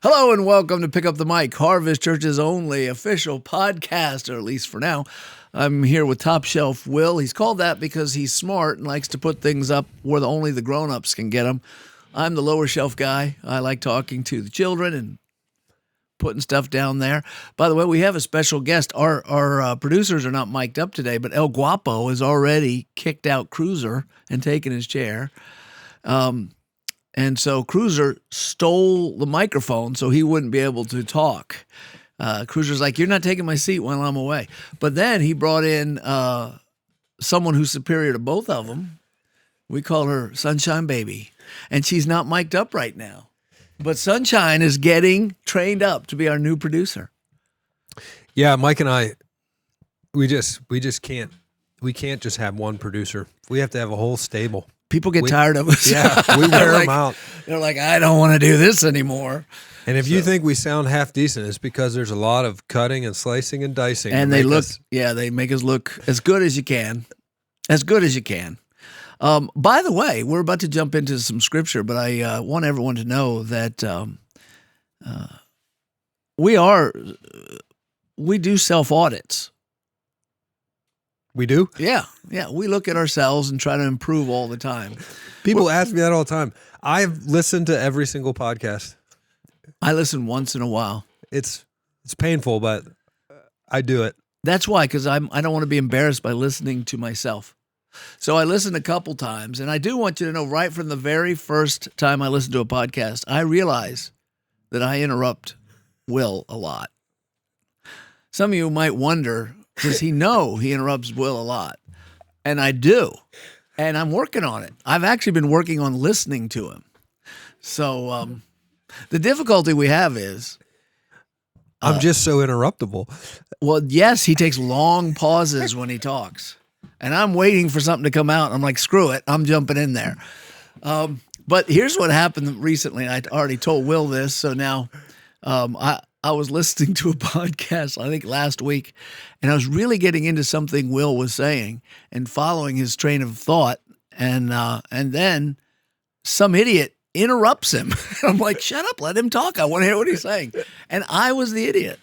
Hello and welcome to Pick Up the Mic, Harvest Church's only official podcast, or at least for now. I'm here with Top Shelf Will. He's called that because he's smart and likes to put things up where only the grown-ups can get them. I'm the lower shelf guy. I like talking to the children and putting stuff down there. By the way, we have a special guest. Our producers are not mic'd up today, but El Guapo has already kicked out Cruiser and taken his chair. And so Cruiser stole the microphone so he wouldn't be able to talk. Cruiser's like, you're not taking my seat while I'm away. But then he brought in someone who's superior to both of them. We call her Sunshine Baby. And she's not mic'd up right now. But Sunshine is getting trained up to be our new producer. Yeah, Mike and I, we just can't just have one producer. We have to have a whole stable. People get tired of us. Yeah, we wear them out. They're like, I don't want to do this anymore. And if you think we sound half decent, it's because there's a lot of cutting and slicing and dicing. And they make us look as good as you can. As good as you can. By the way, we're about to jump into some scripture, but I want everyone to know that we do self-audits. We do? Yeah. We look at ourselves and try to improve all the time. People ask me that all the time. I've listened to every single podcast. I listen once in a while. It's painful, but I do it. That's why, because I don't want to be embarrassed by listening to myself. So I listened a couple times, and I do want you to know right from the very first time I listened to a podcast, I realize that I interrupt Will a lot. Some of you might wonder, does he know he interrupts Will a lot? And I do. And I'm working on it. I've actually been working on listening to him. So the difficulty we have is... I'm just so interruptible. Well, yes, he takes long pauses when he talks. And I'm waiting for something to come out. I'm like, screw it. I'm jumping in there. But here's what happened recently. I already told Will this. So now I was listening to a podcast, I think last week, and I was really getting into something Will was saying and following his train of thought. And then some idiot interrupts him. I'm like, shut up, let him talk. I want to hear what he's saying. And I was the idiot.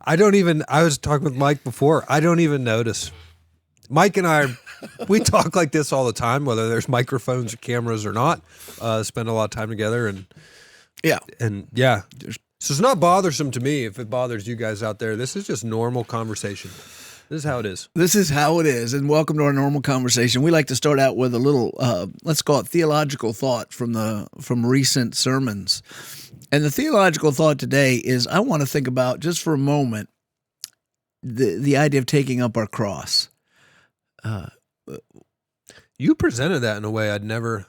I was talking with Mike before. I don't even notice. Mike and I, we talk like this all the time, whether there's microphones or cameras or not. Spend a lot of time together and yeah. So it's not bothersome to me. If it bothers you guys out there, this is just normal conversation. This is how it is. This is how it is. And welcome to our normal conversation. We like to start out with a little, let's call it theological thought from recent sermons. And the theological thought today is I want to think about, just for a moment, the idea of taking up our cross. You presented that in a way I'd never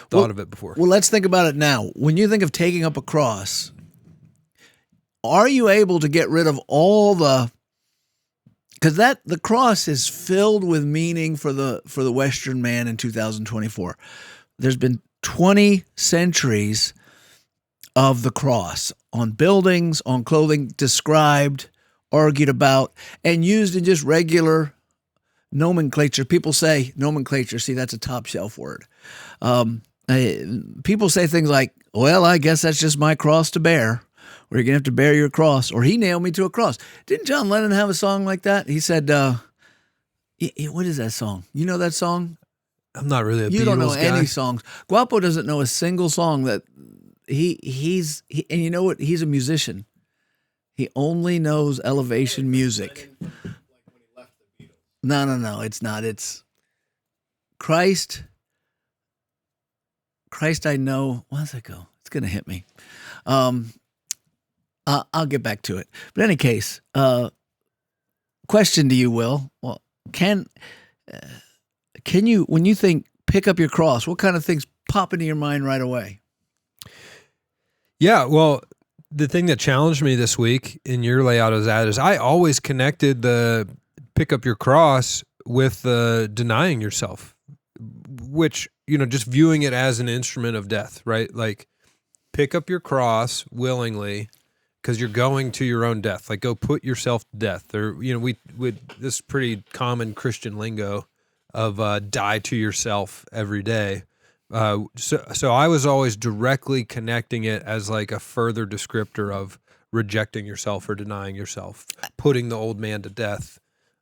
thought of it before. Well, let's think about it now. When you think of taking up a cross, are you able to get rid of all because the cross is filled with meaning for the Western man in 2024. There's been 20 centuries of the cross on buildings, on clothing, described, argued about, and used in just regular nomenclature. People say nomenclature. See, that's a top shelf word. People say things like, well, I guess that's just my cross to bear, or you're going to have to bear your cross, or he nailed me to a cross. Didn't John Lennon have a song like that? He said, what is that song? You know that song? I'm not really a Beatles guy. You don't know any songs. Guapo doesn't know a single song that he's and you know what? He's a musician. He only knows elevation music. Like when he left the Beatles. No, it's not. It's Christ, I know. Where does that go? It's going to hit me. I'll get back to it. But in any case, question to you, Will. Well, can you, when you think pick up your cross, what kind of things pop into your mind right away? Yeah, well, the thing that challenged me this week in your layout is I always connected the pick up your cross with denying yourself, which, just viewing it as an instrument of death, right? Like, pick up your cross willingly because you're going to your own death. Like, go put yourself to death. Or, this is pretty common Christian lingo of die to yourself every day. So I was always directly connecting it as like a further descriptor of rejecting yourself or denying yourself, putting the old man to death.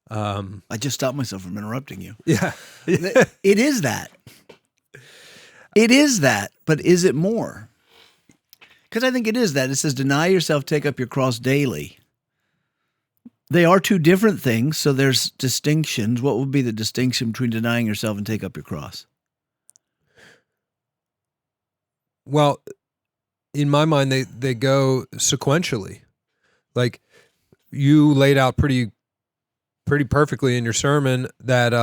I just stopped myself from interrupting you. Yeah. It is that. It is that, but is it more? Because I think it is that. It says, deny yourself, take up your cross daily. They are two different things, so there's distinctions. What would be the distinction between denying yourself and take up your cross? Well, in my mind, they go sequentially. Like you laid out pretty perfectly in your sermon that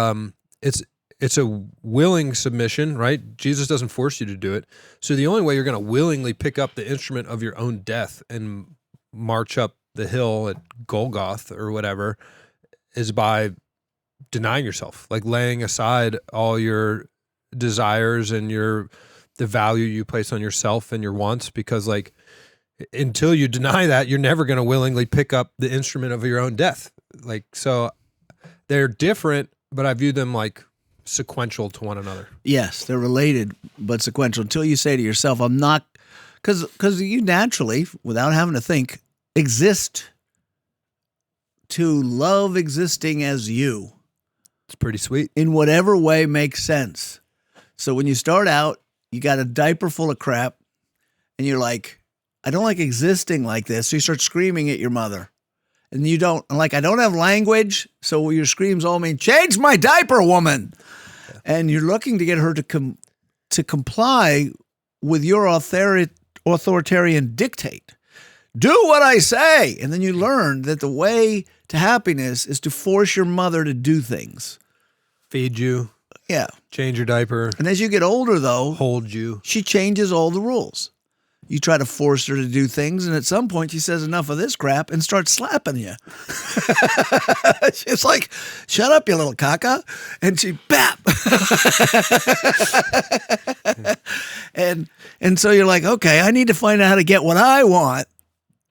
it's a willing submission, right? Jesus doesn't force you to do it. So the only way you're going to willingly pick up the instrument of your own death and march up the hill at Golgotha or whatever is by denying yourself, like laying aside all your desires and the value you place on yourself and your wants, because like until you deny that, you're never going to willingly pick up the instrument of your own death. Like, so they're different, but I view them like sequential to one another. Yes, they're related, but sequential. Until you say to yourself, I'm not, because you naturally, without having to think, exist to love existing as you. It's pretty sweet. In whatever way makes sense. So when you start out, you got a diaper full of crap, and you're like, I don't like existing like this. So you start screaming at your mother. And you don't, like, I don't have language, so your screams all mean, change my diaper, woman. Yeah. And you're looking to get her to comply with your authoritarian dictate. Do what I say. And then you learn that the way to happiness is to force your mother to do things. Feed you. Yeah. Change your diaper. And as you get older, though, hold you. She changes all the rules. You try to force her to do things, and at some point she says enough of this crap and starts slapping you. She's like, shut up, you little caca. And she, bap. and so you're like, okay, I need to find out how to get what I want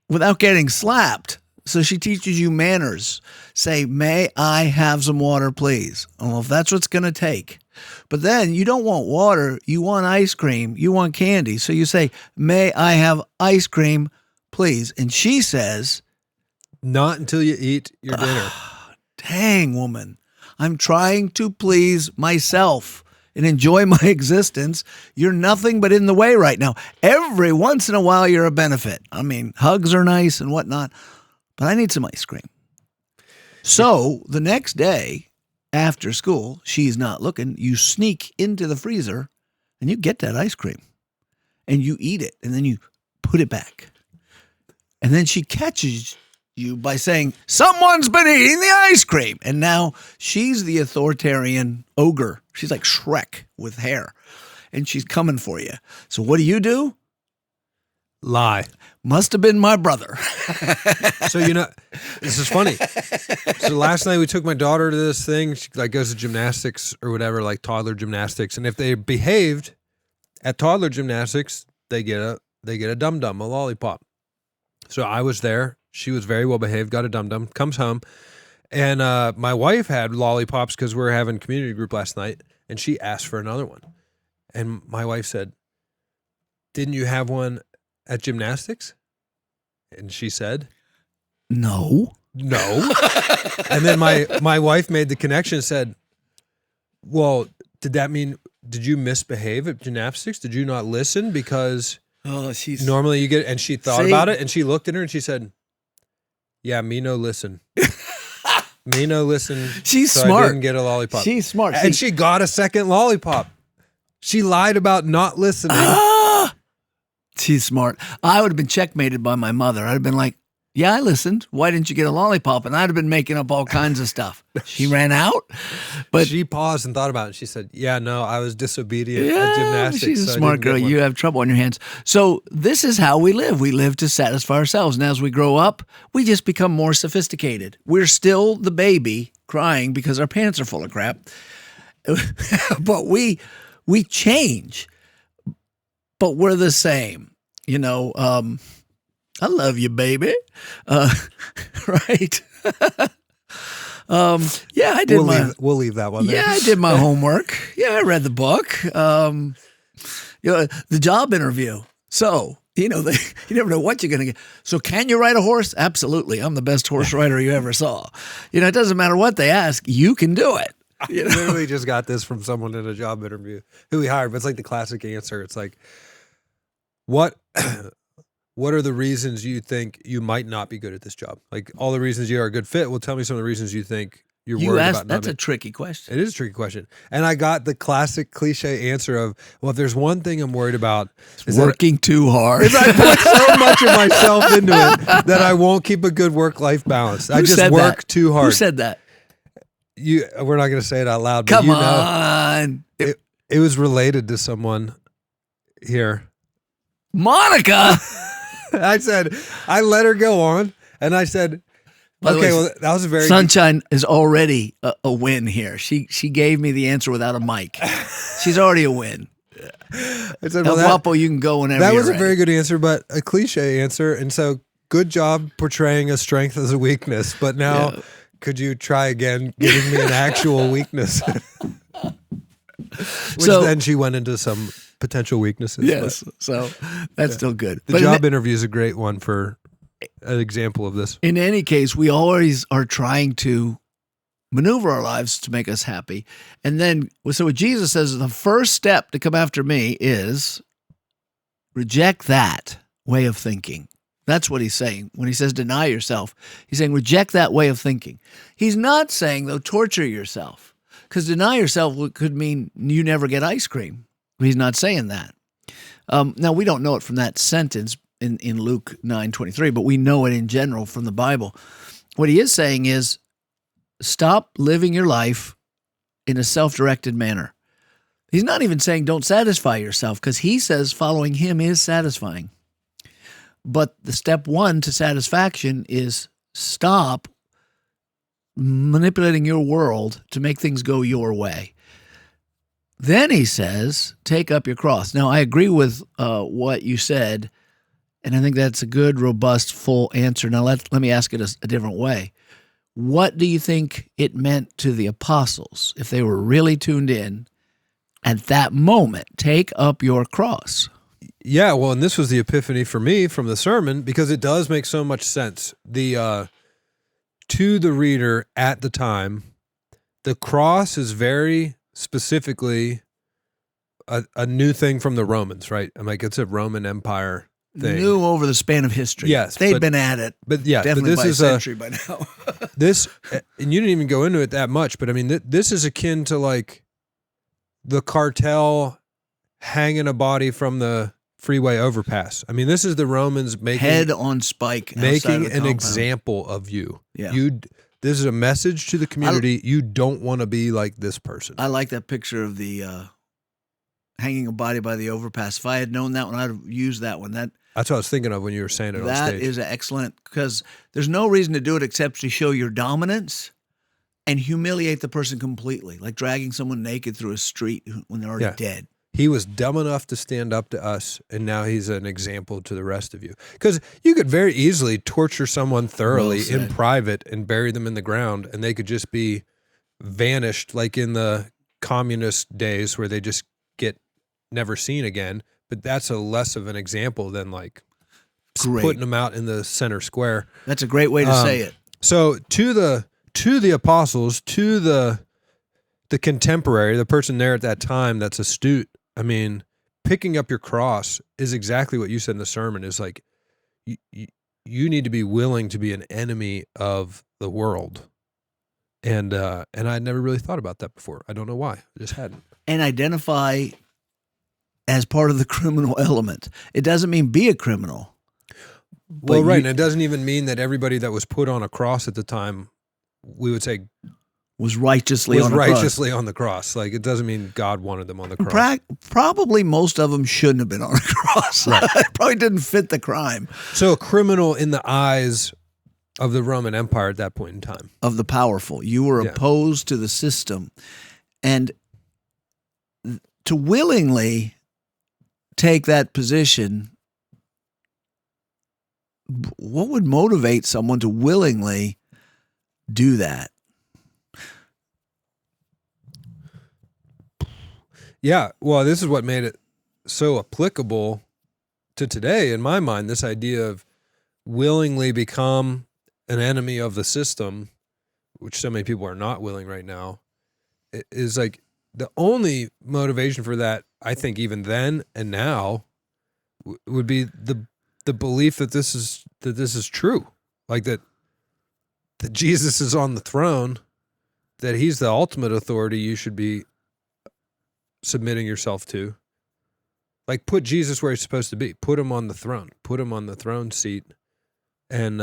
without getting slapped. So she teaches you manners. Say, may I have some water, please? Well, if that's what's going to take. But then you don't want water. You want ice cream. You want candy. So you say, may I have ice cream, please? And she says, not until you eat your dinner. Dang, woman. I'm trying to please myself and enjoy my existence. You're nothing but in the way right now. Every once in a while, you're a benefit. I mean, hugs are nice and whatnot, but I need some ice cream. So the next day after school, she's not looking. You sneak into the freezer and you get that ice cream and you eat it and then you put it back. And then she catches you by saying, someone's been eating the ice cream. And now she's the authoritarian ogre. She's like Shrek with hair and she's coming for you. So what do? Lie. Must have been my brother. So, this is funny. So last night we took my daughter to this thing. She like goes to gymnastics or whatever, like toddler gymnastics. And if they behaved at toddler gymnastics, they get a dum-dum, a lollipop. So I was there. She was very well behaved, got a dum-dum, comes home. And my wife had lollipops because we were having community group last night. And she asked for another one. And my wife said, didn't you have one at gymnastics? And she said, no. And then my wife made the connection and said, well, did that mean, did you misbehave at gymnastics? Did you not listen? Because normally you get, and she thought about it and she looked at her and she said, yeah, me no listen. Me no listen. She's so smart. I didn't get a lollipop. She's smart. And she got a second lollipop. She lied about not listening. She's smart. I would have been checkmated by my mother. I'd have been like, yeah, I listened. Why didn't you get a lollipop? And I'd have been making up all kinds of stuff. She ran out. But she paused and thought about it. She said, yeah, no, I was disobedient at gymnastics. She's a smart girl. You have trouble on your hands. So this is how we live. We live to satisfy ourselves. And as we grow up, we just become more sophisticated. We're still the baby crying because our pants are full of crap. But we change. But we're the same. I love you, baby. Right? Yeah, I did we'll leave that one there. Yeah, I did my homework. Yeah, I read the book. The job interview. So, you never know what you're going to get. So can you ride a horse? Absolutely. I'm the best horse rider you ever saw. It doesn't matter what they ask. You can do it. I literally just got this from someone in a job interview who we hired, but it's like the classic answer. It's like, what are the reasons you think you might not be good at this job? Like all the reasons you are a good fit. Well, tell me some of the reasons you think you're worried about. That's a tricky question. It is a tricky question. And I got the classic cliche answer of, well, if there's one thing I'm worried about, is working too hard. Is I put so much of myself into it that I won't keep a good work-life balance. I just work too hard. Who said that? We're not going to say it out loud. But Come on. It was related to someone here. Monica. I let her go on, and I said, okay, well, that was a very Sunshine is already a win here. She gave me the answer without a mic. She's already a win. I said, El Guapo, you can go whenever that you're was ready. A very good answer, but a cliche answer. And so good job portraying a strength as a weakness. But now could you try again giving me an actual weakness? Then she went into some potential weaknesses. Yes. So that's still good. The job interview is a great one for an example of this. In any case, we always are trying to maneuver our lives to make us happy. And then, so what Jesus says is the first step to come after me is reject that way of thinking. That's what he's saying. When he says deny yourself, he's saying reject that way of thinking. He's not saying, though, torture yourself. Because deny yourself could mean you never get ice cream. He's not saying that. Now, we don't know it from that sentence in Luke 9:23, but we know it in general from the Bible. What he is saying is stop living your life in a self-directed manner. He's not even saying don't satisfy yourself, because he says following him is satisfying. But the step one to satisfaction is stop manipulating your world to make things go your way. Then he says, take up your cross. Now, I agree with what you said, and I think that's a good, robust, full answer. Now, let me ask it a different way. What do you think it meant to the apostles if they were really tuned in at that moment? Take up your cross. Yeah, well, and this was the epiphany for me from the sermon, because it does make so much sense. To the reader at the time, the cross is very specifically a new thing from the Romans, right? I'm like, it's a Roman Empire thing. New over the span of history. Yes. They'd been at it. But yeah, definitely but this by is a century by now. This, and you didn't even go into it that much, but I mean, this is akin to like the cartel hanging a body from the freeway overpass. I mean, this is the Romans making head on spike, making an example of you. Yeah. This is a message to the community. You don't want to be like this person. I like that picture of the hanging a body by the overpass. If I had known that one, I'd have used that one. That's what I was thinking of when you were saying it on stage. That is excellent, because there's no reason to do it except to show your dominance and humiliate the person completely, like dragging someone naked through a street when they're already dead. He was dumb enough to stand up to us, and now he's an example to the rest of you. Because you could very easily torture someone thoroughly in private and bury them in the ground, and they could just be vanished, like in the communist days where they just get never seen again. But that's a less of an example than like putting them out in the center square. That's a great way to say it. So to the apostles, to the contemporary, the person there at that time that's astute, I mean, picking up your cross is exactly what you said in the sermon, is like, you need to be willing to be an enemy of the world. And I'd never really thought about that before. I don't know why. I just hadn't. And identify as part of the criminal element. It doesn't mean be a criminal. Well, right. And it doesn't even mean that everybody that was put on a cross at the time, we would say, was righteously on the cross. Like, it doesn't mean God wanted them on the cross. Probably most of them shouldn't have been on a cross. Right. It probably didn't fit the crime. So a criminal in the eyes of the Roman Empire at that point in time. Of the powerful. You were opposed to the system. And to willingly take that position, what would motivate someone to willingly do that? Yeah, well, this is what made it so applicable to today in my mind, this idea of willingly become an enemy of the system, which so many people are not willing right now, is like the only motivation for that, I think, even then and now, would be the belief that this is true, like that Jesus is on the throne, that he's the ultimate authority you should be submitting yourself to. Like, put Jesus where he's supposed to be. Put him on the throne. Put him on the throne seat, and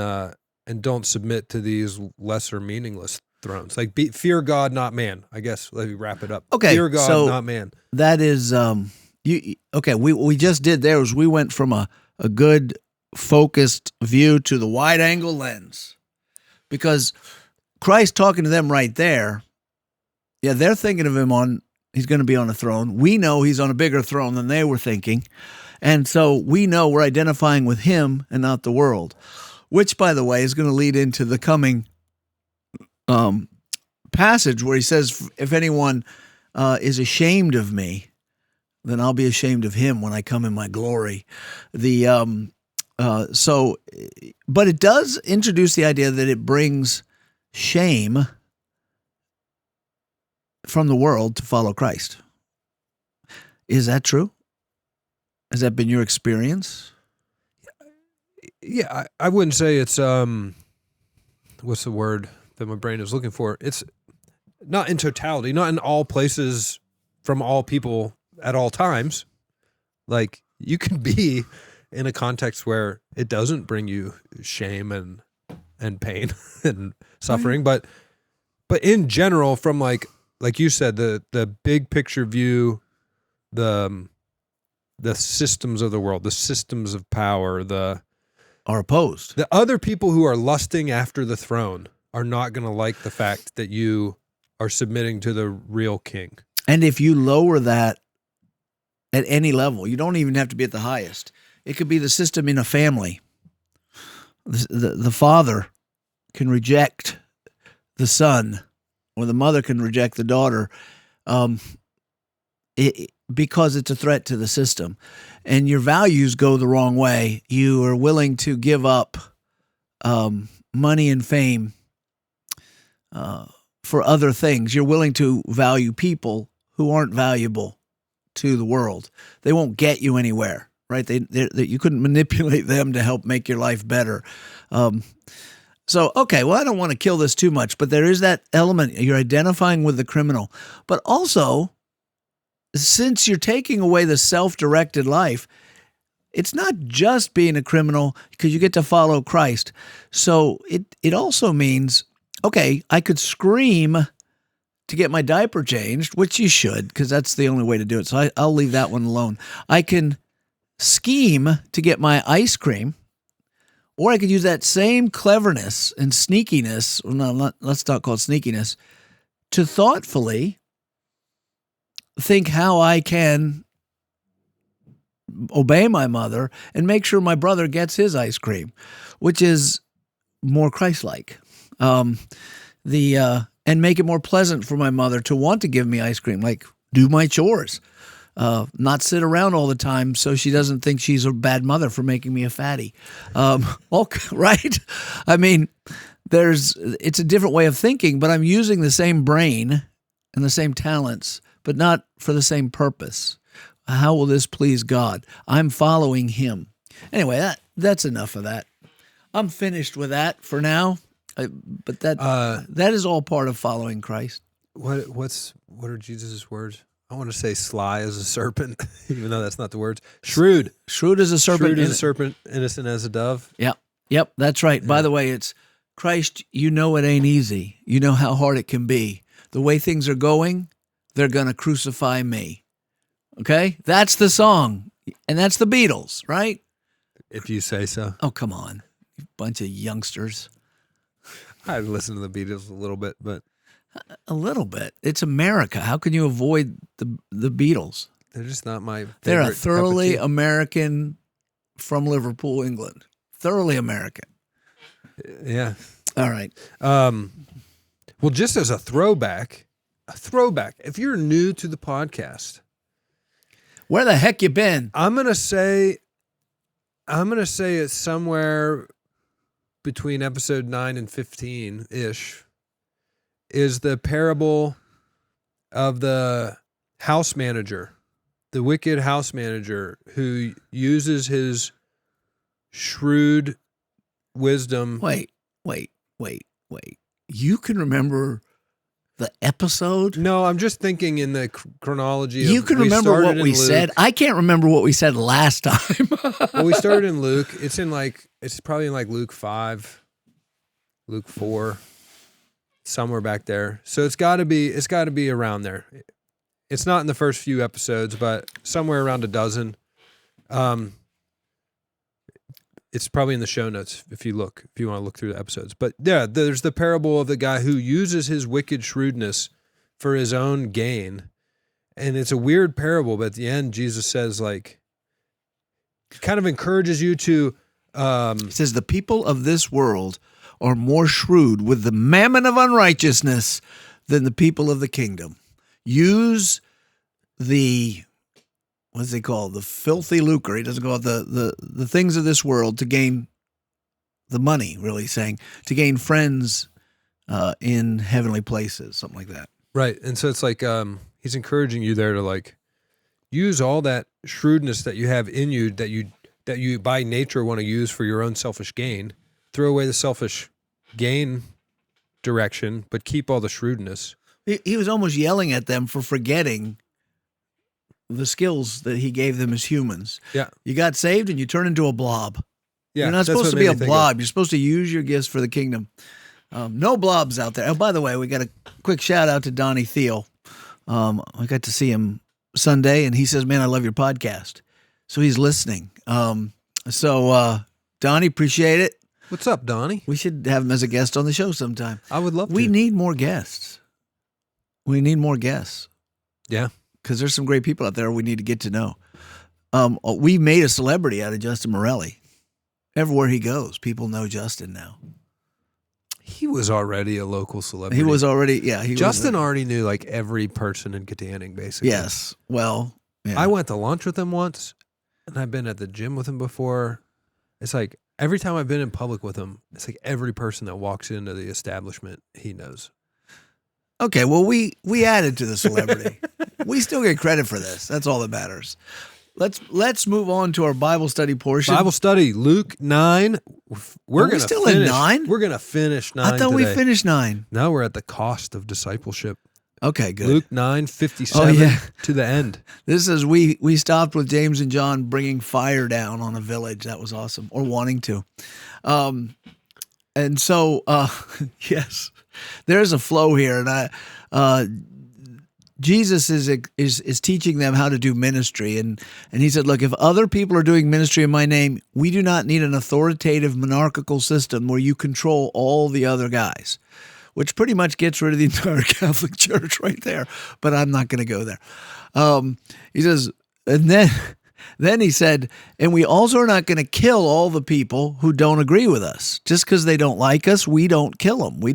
don't submit to these lesser, meaningless thrones. Like, fear God, not man. I guess let me wrap it up. Okay, fear God, so not man. that is okay. We just did there was we went from a good focused view to the wide angle lens, because Christ talking to them right there. Yeah, they're thinking of him he's going to be on a throne. We know he's on a bigger throne than they were thinking. And so we know we're identifying with him and not the world, which, by the way, is going to lead into the coming passage where he says, if anyone is ashamed of me, then I'll be ashamed of him when I come in my glory. But it does introduce the idea that it brings shame from the world to follow Christ. Is that true? Has that been your experience? Yeah, I wouldn't say it's what's the word that my brain is looking for? It's not in totality, not in all places, from all people at all times. Like, you can be in a context where it doesn't bring you shame and pain and suffering, but in general, from like you said, the big picture view, the systems of the world, the systems of power, are opposed. The other people who are lusting after the throne are not going to like the fact that you are submitting to the real king. And if you lower that at any level, you don't even have to be at the highest. It could be the system in a family. The father can reject the son, or the mother can reject the daughter, because it's a threat to the system. And your values go the wrong way. You are willing to give up money and fame for other things. You're willing to value people who aren't valuable to the world. They won't get you anywhere, right? You couldn't manipulate them to help make your life better. Okay, well, I don't want to kill this too much, but there is that element. You're identifying with the criminal. But also, since you're taking away the self-directed life, it's not just being a criminal, because you get to follow Christ. So it also means, okay, I could scream to get my diaper changed, which you should, because that's the only way to do it. So I'll leave that one alone. I can scheme to get my ice cream, or I could use that same cleverness and sneakiness, let's not call it sneakiness, to thoughtfully think how I can obey my mother and make sure my brother gets his ice cream, which is more Christ-like. And make it more pleasant for my mother to want to give me ice cream, like do my chores, not sit around all the time so she doesn't think she's a bad mother for making me a fatty. Right? I mean, it's a different way of thinking, but I'm using the same brain and the same talents, but not for the same purpose. How will this please God? I'm following him. Anyway, that's enough of that. I'm finished with that for now. But that is all part of following Christ. What are Jesus' words? I want to say sly as a serpent, even though that's not the words. Shrewd. Shrewd as a serpent. Shrewd as a serpent, innocent as a dove. Yep, that's right. Yeah. By the way, it's Christ, you know it ain't easy. You know how hard it can be. The way things are going, they're going to crucify me. Okay? That's the song. And that's the Beatles, right? If you say so. Oh, come on. You bunch of youngsters. I've listened to the Beatles a little bit, but... A little bit. It's America. How can you avoid the Beatles? They're just not my favorite. They're a thoroughly American from Liverpool, England. Thoroughly American. Yeah. All right. Well, just as a throwback, if you're new to the podcast... Where the heck you been? I'm gonna say it's somewhere between episode 9 and 15 ish. Is the parable of the house manager, the wicked house manager who uses his shrewd wisdom. Wait. You can remember the episode? No, I'm just thinking in the chronology. You can remember what we said. I can't remember what we said last time. Well, we started in Luke. It's probably in like Luke 5, Luke 4, somewhere back there. So it's got to be around there. It's not in the first few episodes, but somewhere around a dozen. It's probably in the show notes if you want to look through the episodes. But yeah, there's the parable of the guy who uses his wicked shrewdness for his own gain. And it's a weird parable, but at the end, Jesus says, like, kind of encourages you to... It says, the people of this world are more shrewd with the mammon of unrighteousness than the people of the kingdom. Use the... what's they call the filthy lucre? He doesn't call it the things of this world to gain the money, really saying, to gain friends in heavenly places, something like that. Right. And so it's like he's encouraging you there to like use all that shrewdness that you have in you that you by nature want to use for your own selfish gain. Throw away the selfish gain direction, but keep all the shrewdness. He was almost yelling at them for forgetting the skills that he gave them as humans. Yeah. You got saved and you turn into a blob. Yeah, You're not that's supposed what to made be a me think blob. You're supposed to use your gifts for the kingdom. No blobs out there. Oh, by the way, we got a quick shout out to Donnie Thiel. I got to see him Sunday, and he says, man, I love your podcast. So he's listening. Donnie, appreciate it. What's up, Donnie? We should have him as a guest on the show sometime. I would love to. We need more guests. Yeah. Because there's some great people out there we need to get to know. We made a celebrity out of Justin Morelli. Everywhere he goes, people know Justin now. He was already a local celebrity. He was already, yeah. Justin already knew like every person in Katanning, basically. Yes. Well, yeah. I went to lunch with him once, and I've been at the gym with him before. It's like every time I've been in public with him, it's like every person that walks into the establishment, he knows. Okay, well, we added to the celebrity. We still get credit for this. That's all that matters. Let's move on to our Bible study portion. Bible study, Luke 9. We're Are we still in 9? We're going to finish 9 I thought today. we finished 9. Now we're at the cost of discipleship. Okay, good. Luke 9:57 to the end. This is we stopped with James and John bringing fire down on a village. That was awesome, or wanting to. And so, yes, there's a flow here, and Jesus is teaching them how to do ministry, and he said, look, if other people are doing ministry in my name, we do not need an authoritative monarchical system where you control all the other guys, which pretty much gets rid of the entire Catholic Church right there. But I'm not going to go there. He says, and then he said, and we also are not going to kill all the people who don't agree with us. Just because they don't like us, we don't kill them. We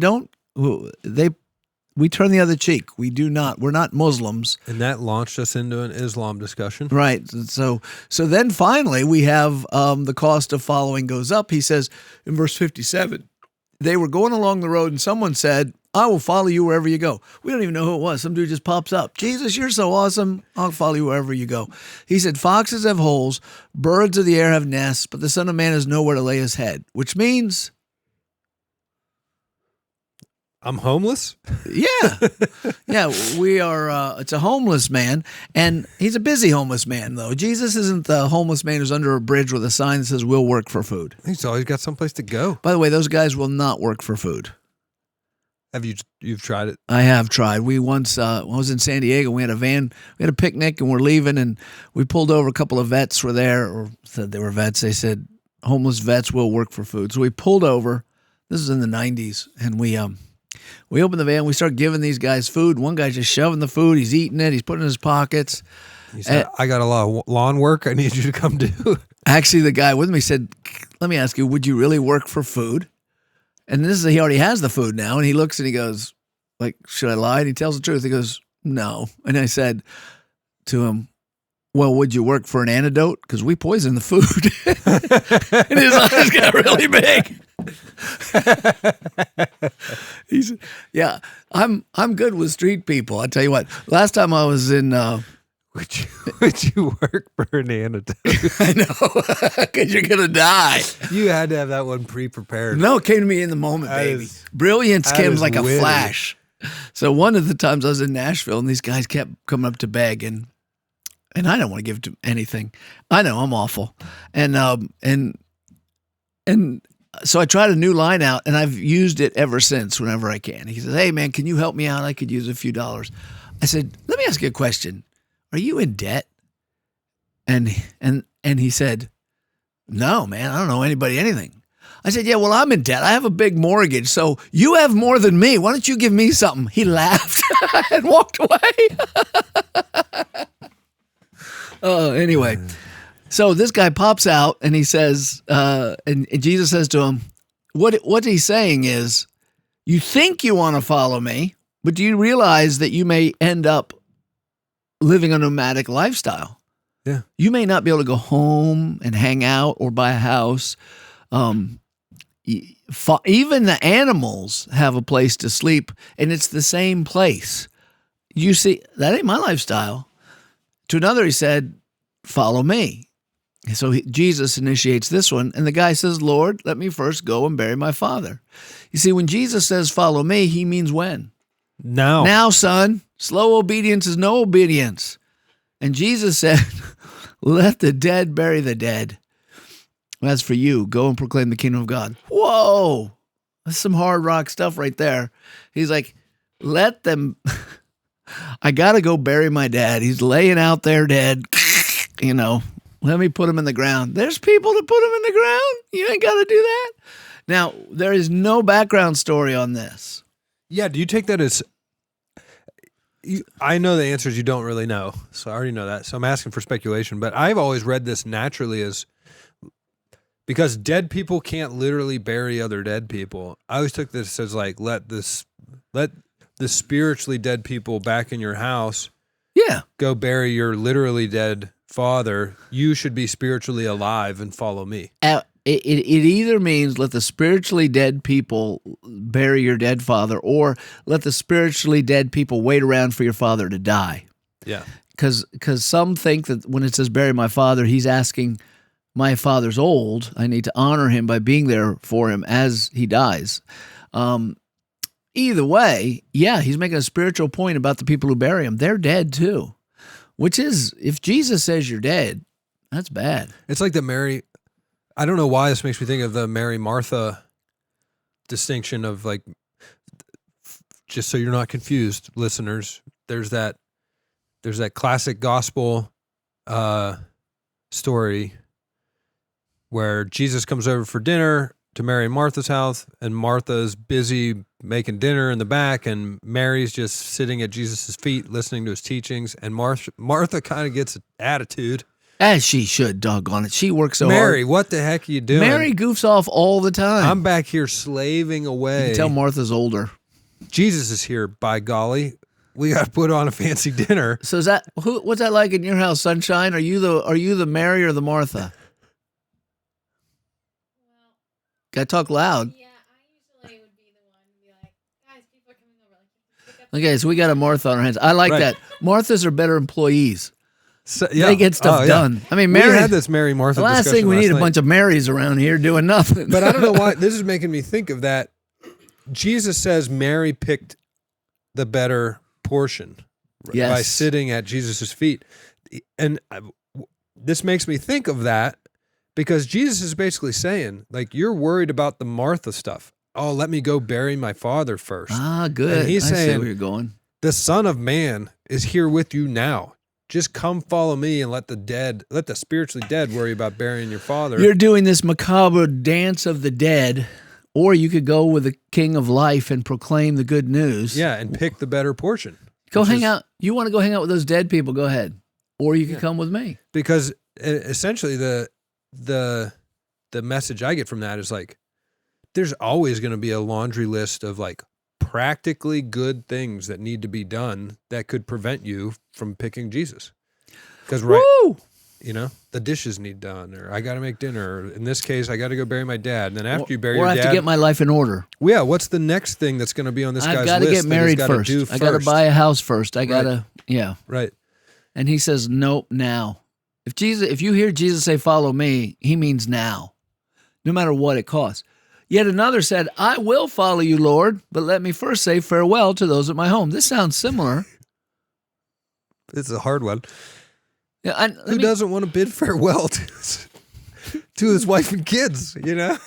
turn the other cheek. We're not Muslims. And that launched us into an Islam discussion. Right. So then finally we have the cost of following goes up. He says in verse 57, they were going along the road and someone said, I will follow you wherever you go. We don't even know who it was. Some dude just pops up. Jesus, you're so awesome. I'll follow you wherever you go. He said, foxes have holes, birds of the air have nests, but the Son of Man has nowhere to lay his head, which means... I'm homeless? Yeah. Yeah, we are, it's a homeless man, and he's a busy homeless man, though. Jesus isn't the homeless man who's under a bridge with a sign that says, we'll work for food. He's always got someplace to go. By the way, those guys will not work for food. Have you've tried it? I have tried. We once, when I was in San Diego, we had a van, we had a picnic, and we're leaving, and we pulled over. A couple of vets were there, or said they were vets. They said, homeless vets will work for food. So we pulled over. This is in the 90s, and we opened the van. We start giving these guys food. One guy's just shoving the food. He's eating it. He's putting it in his pockets. He said, I got a lot of lawn work I need you to come do. Actually, the guy with me said, let me ask you, would you really work for food? And he already has the food now. And he looks and he goes, like, should I lie? And he tells the truth. He goes, no. And I said to him, well, would you work for an antidote? Because we poison the food. And his eyes got really big. He said, yeah, I'm good with street people. I tell you what, last time I was in... Would you work for an antidote? I know, because you're going to die. You had to have that one pre-prepared. No, it came to me in the moment, baby. Brilliance came like a flash. So one of the times I was in Nashville, and these guys kept coming up to beg, and I don't want to give to anything. I know I'm awful, and so I tried a new line out, and I've used it ever since whenever I can. He says, "Hey man, can you help me out? I could use a few dollars." I said, "Let me ask you a question. Are you in debt?" And he said, "No, man, I don't know anybody anything." I said, "Yeah, well, I'm in debt. I have a big mortgage, so you have more than me. Why don't you give me something?" He laughed and walked away. Anyway, so this guy pops out and he says, and Jesus says to him, what he's saying is, you think you want to follow me, but do you realize that you may end up living a nomadic lifestyle? Yeah. You may not be able to go home and hang out or buy a house. Even the animals have a place to sleep, and it's the same place. You see, that ain't my lifestyle. To another, he said, "Follow me." So Jesus initiates this one, and the guy says, "Lord, let me first go and bury my father." You see, when Jesus says, "Follow me," he means when? Now. Now, son. Slow obedience is no obedience. And Jesus said, "Let the dead bury the dead. As for you, go and proclaim the kingdom of God." Whoa, that's some hard rock stuff right there. He's like, let them, I got to go bury my dad. He's laying out there dead. Let me put him in the ground. There's people to put him in the ground. You ain't got to do that. Now, there is no background story on this. Yeah, do you take that as... I know the answers you don't really know, so I already know that. So I'm asking for speculation, but I've always read this naturally as... Because dead people can't literally bury other dead people. I always took this as like, let the spiritually dead people back in your house go bury your literally dead father. You should be spiritually alive and follow me. It either means let the spiritually dead people bury your dead father, or let the spiritually dead people wait around for your father to die. Yeah. Because some think that when it says bury my father, he's asking, my father's old. I need to honor him by being there for him as he dies. Either way, yeah, he's making a spiritual point about the people who bury him. They're dead too, which is, if Jesus says you're dead, that's bad. It's like the Mary, I don't know why this makes me think of the Mary Martha distinction of like, just so you're not confused, listeners, there's that classic gospel story where Jesus comes over for dinner to Mary and Martha's house, and Martha's busy making dinner in the back, and Mary's just sitting at Jesus' feet listening to his teachings, and Martha kind of gets an attitude. As she should, doggone it. She works so hard. Mary, what the heck are you doing? Mary goofs off all the time. I'm back here slaving away. You can tell Martha's older. Jesus is here, by golly. We got to put on a fancy dinner. So what's that like in your house, Sunshine? Are you the Mary or the Martha? Gotta talk loud. Yeah, I usually would be the one to be like, guys, people are coming over. Okay, so we got a Martha on our hands. I like that. Marthas are better employees. So, yeah. They get stuff done. I mean, Mary. We had this Mary Martha. The last thing we need a bunch of Marys around here doing nothing. But I don't know why this is making me think of that. Jesus says Mary picked the better portion by sitting at Jesus' feet, and this makes me think of that. Because Jesus is basically saying, like, you're worried about the Martha stuff. Oh, let me go bury my father first. Ah, good. And he's I saying, see where you're going. The Son of Man is here with you now. Just come follow me and let the spiritually dead worry about burying your father. You're doing this macabre dance of the dead, or you could go with the King of Life and proclaim the good news. Yeah, and pick the better portion. Go hang out. You want to go hang out with those dead people, go ahead. Or you can come with me. Because essentially the message I get from that is like, there's always going to be a laundry list of like practically good things that need to be done that could prevent you from picking Jesus. Because Woo! you know, the dishes need done, or I got to make dinner. Or in this case, I got to go bury my dad. And then after you bury or your I have dad, to get my life in order. yeah, what's the next thing that's going to be on this I've guy's got to list? get that he's married gotta first. do I got to first? buy a house first. I got to, yeah. Right. And he says, nope, now. If you hear Jesus say, follow me, he means now, no matter what it costs. Yet another said, I will follow you, Lord, but let me first say farewell to those at my home. This sounds similar. It's a hard one. Yeah, Who doesn't want to bid farewell to his wife and kids, you know?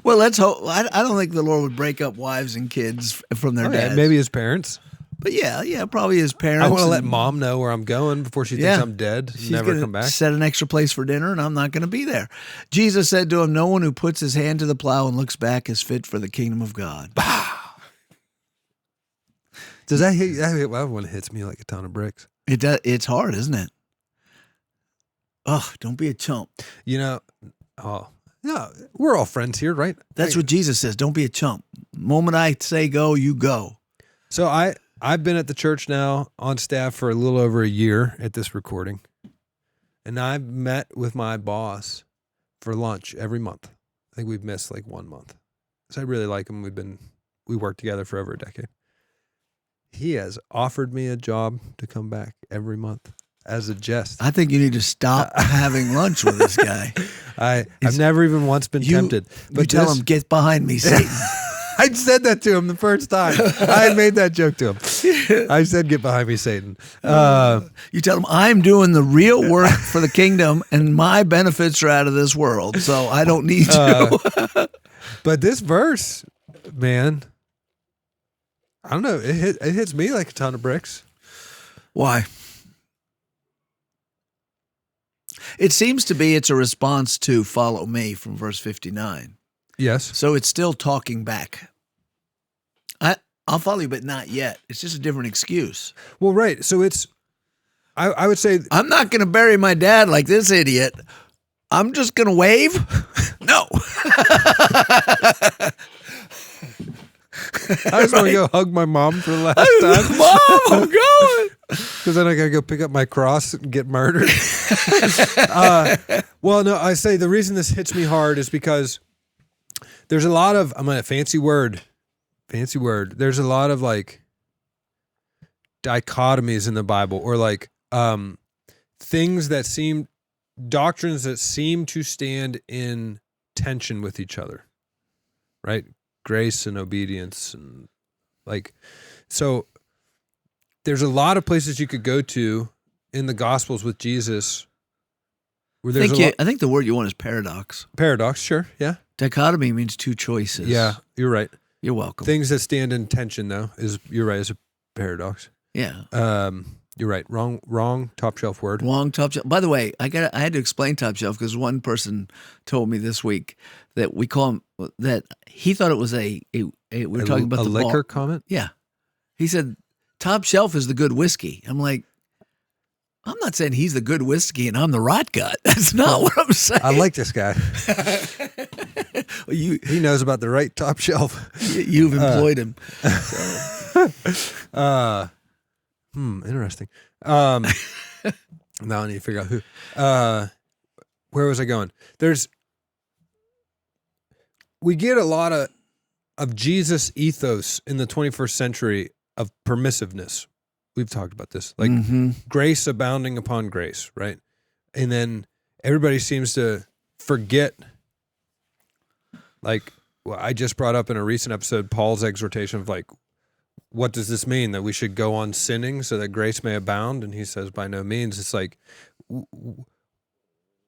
Well, let's hope. I don't think the Lord would break up wives and kids from their dads. Maybe his parents. But yeah, probably his parents. I want to let mom know where I'm going before she thinks I'm dead and She's never gonna come back. set an extra place for dinner, and I'm not going to be there. Jesus said to him, no one who puts his hand to the plow and looks back is fit for the kingdom of God. Does that hit? That one hits me like a ton of bricks. It does. It's hard, isn't it? Oh, don't be a chump. You know, no, we're all friends here, right? That's what Jesus says. Don't be a chump. The moment I say go, you go. So I've been at the church now on staff for a little over a year at this recording. And I've met with my boss for lunch every month. I think we've missed like 1 month. So I really like him. We worked together for over a decade. He has offered me a job to come back every month as a jest. I think you need to stop having lunch with this guy. I've never even once been tempted. But you tell him, get behind me, Satan. I said that to him the first time. I had made that joke to him. I said, get behind me, Satan. You tell him, I'm doing the real work for the kingdom and my benefits are out of this world, so I don't need you. But this verse, man, I don't know. It hits me like a ton of bricks. Why? It seems to be it's a response to follow me from verse 59. Yes. So it's still talking back. I'll follow you, but not yet. It's just a different excuse. Well, right. So it's, I would say, I'm not going to bury my dad like this idiot. I'm just going to wave. No. I just want to go hug my mom for the last time. Mom, I'm going. Because then I got to go pick up my cross and get murdered. Well, no, I say the reason this hits me hard is because there's a lot of, I'm going to fancy word. There's a lot of like dichotomies in the Bible, or like things that seem, doctrines that seem to stand in tension with each other, right? Grace and obedience, and like, so there's a lot of places you could go to in the Gospels with Jesus where there's I think the word you want is paradox. Paradox, sure, yeah. Dichotomy means two choices. Yeah, you're right. You're welcome. Things that stand in tension, though, you're right, is a paradox. Yeah. You're right. Wrong top shelf word. Wrong top shelf. By the way, I had to explain top shelf because one person told me this week that we call him, that he thought it was we were talking about a the liquor bar. comment. Yeah. He said top shelf is the good whiskey. I'm like, I'm not saying he's the good whiskey and I'm the rot gut. That's not what I'm saying. I like this guy. Well, He knows about the right top shelf. you've employed him. Interesting. Now I need to figure out who. Where was I going? We get a lot of Jesus ethos in the 21st century of permissiveness. We've talked about this, like grace abounding upon grace, right? And then everybody seems to forget, like, well, I just brought up in a recent episode, Paul's exhortation of like, what does this mean? That we should go on sinning so that grace may abound? And he says, by no means. It's like,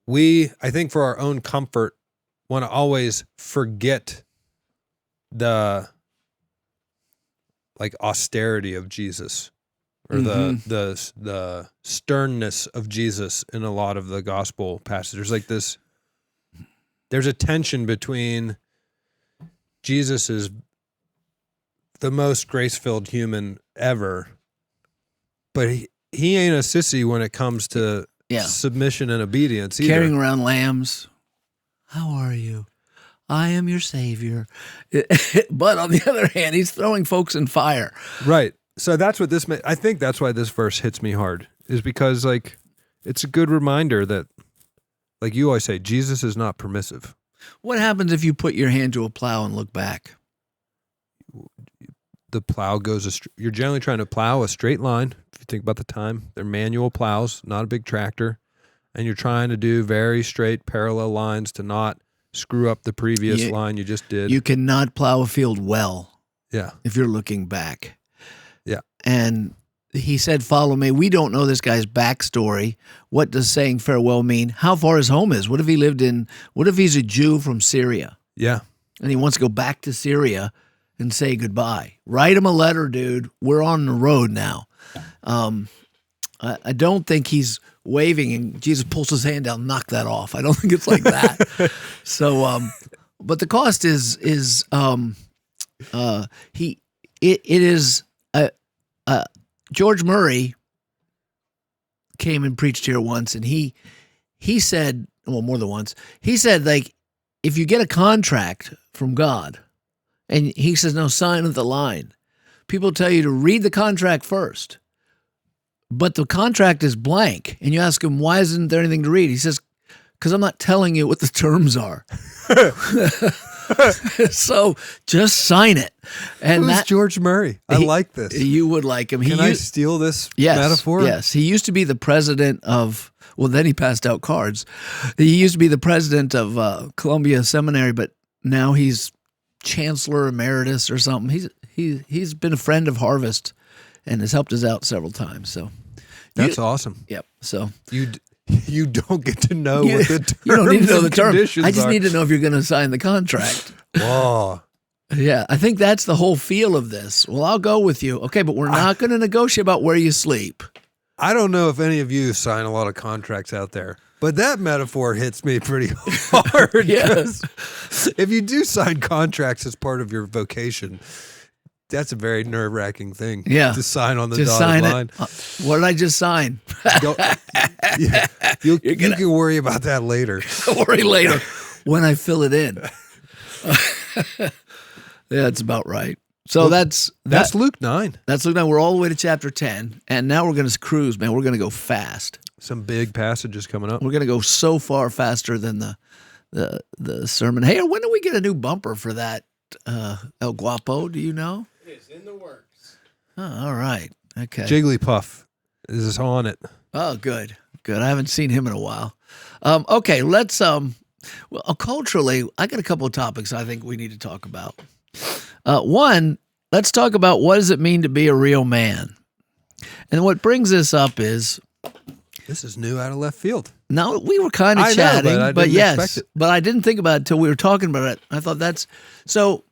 I think for our own comfort, want to always forget the like austerity of Jesus, or the sternness of Jesus in a lot of the gospel passages. There's like this, there's a tension between Jesus is the most grace-filled human ever, but he ain't a sissy when it comes to submission and obedience either. Carrying around lambs. How are you? I am your savior. But on the other hand, he's throwing folks in fire. Right. So that's what this, I think that's why this verse hits me hard, is because like, it's a good reminder that, like you always say, Jesus is not permissive. What happens if you put your hand to a plow and look back? The plow goes, you're generally trying to plow a straight line. If you think about the time, they're manual plows, not a big tractor. And you're trying to do very straight parallel lines to not screw up the previous line you just did. You cannot plow a field well if you're looking back. Yeah. And he said, follow me. We don't know this guy's backstory. What does saying farewell mean? How far his home is? What if he's a Jew from Syria? Yeah. And he wants to go back to Syria and say goodbye. Write him a letter, dude. We're on the road now. I don't think he's waving and Jesus pulls his hand down, knock that off. I don't think it's like that. So, but the cost is George Murray came and preached here once, and he said, well, more than once, he said, like, if you get a contract from God, and he says, no, sign of the line, people tell you to read the contract first, but the contract is blank, and you ask him, why isn't there anything to read? He says, because I'm not telling you what the terms are. So just sign it. And Who's George Murray? I like this. You would like him. Can I steal this metaphor? Yes. He used to be the president of, well, then he passed out cards. He used to be the president of Columbia Seminary, but now he's chancellor emeritus or something. He's been a friend of Harvest and has helped us out several times. So that's awesome. Yep. So you don't get to know what the terms you don't need to know the terms. I just are. need to know if you're going to sign the contract. Whoa. Yeah, I think that's the whole feel of this. Well, I'll go with you. Okay, but we're not going to negotiate about where you sleep. I don't know if any of you sign a lot of contracts out there, but that metaphor hits me pretty hard. Yes. If you do sign contracts as part of your vocation, that's a very nerve-wracking thing. Yeah. To sign on the just dotted sign line. What did I just sign? You can worry about that later. Worry later when I fill it in. Yeah, that's about right. So that's Luke 9. That's Luke 9. We're all the way to chapter 10, and now we're going to cruise, man. We're going to go fast. Some big passages coming up. We're going to go so far faster than the sermon. Hey, when do we get a new bumper for that, El Guapo? Do you know? It is in the works. Oh, all right. Okay. Jigglypuff is on it. Oh, good. Good. I haven't seen him in a while. Okay, let's culturally, I got a couple of topics I think we need to talk about. One, let's talk about what does it mean to be a real man. And what brings this up is this is new out of left field. No, we were kind of chatting, but yes, but I didn't think about it until we were talking about it. I thought that's so.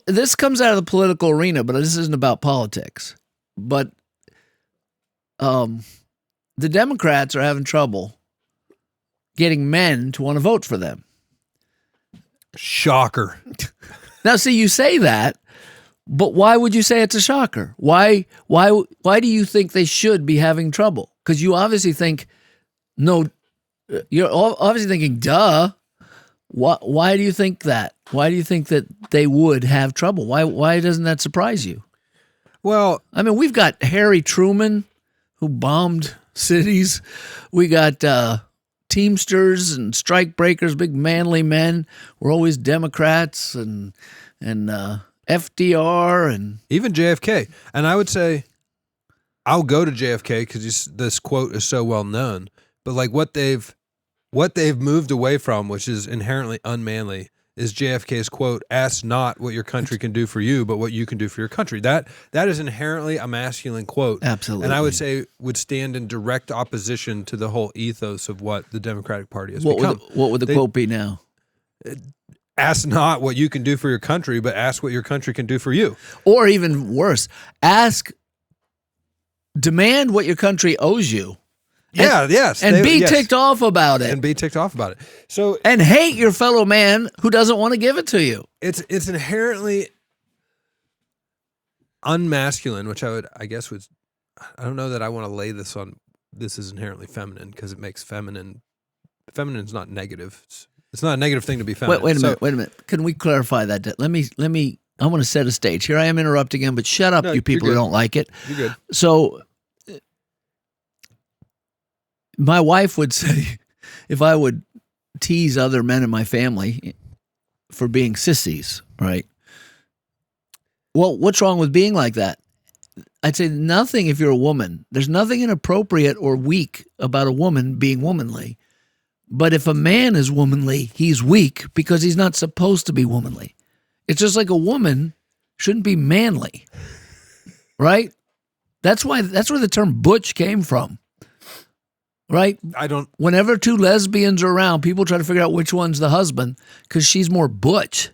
This comes out of the political arena, but this isn't about politics. But the Democrats are having trouble getting men to want to vote for them. Shocker. Now, see, you say that, but why would you say it's a shocker? Why do you think they should be having trouble? Because you obviously think, no, you're obviously thinking, duh. Why do you think that? Why do you think that they would have trouble? Why doesn't that surprise you? Well, I mean, we've got Harry Truman, who bombed cities. We got Teamsters and strike breakers, big manly men. We're always Democrats and FDR and even JFK. And I would say I'll go to JFK because this quote is so well known. But like what they've moved away from, which is inherently unmanly, is JFK's quote, "Ask not what your country can do for you, but what you can do for your country." That is inherently a masculine quote. Absolutely. And I would say would stand in direct opposition to the whole ethos of what the Democratic Party has become. What would the quote be now? Ask not what you can do for your country, but ask what your country can do for you. Or even worse, demand what your country owes you. And be ticked off about it. And be ticked off about it. So and hate your fellow man who doesn't want to give it to you. It's inherently unmasculine, which I guess I don't know that I want to lay this on. This is inherently feminine because it makes feminine. Feminine is not negative. It's not a negative thing to be feminine. Wait a minute. Can we clarify that? Let me. I want to set a stage. Here I am interrupting him, but shut up, you people who don't like it. You're good. So. My wife would say, if I would tease other men in my family for being sissies, right? Well, what's wrong with being like that? I'd say nothing if you're a woman. There's nothing inappropriate or weak about a woman being womanly. But if a man is womanly, he's weak because he's not supposed to be womanly. It's just like a woman shouldn't be manly, right? That's where the term butch came from, right? Whenever two lesbians are around, people try to figure out which one's the husband because she's more butch.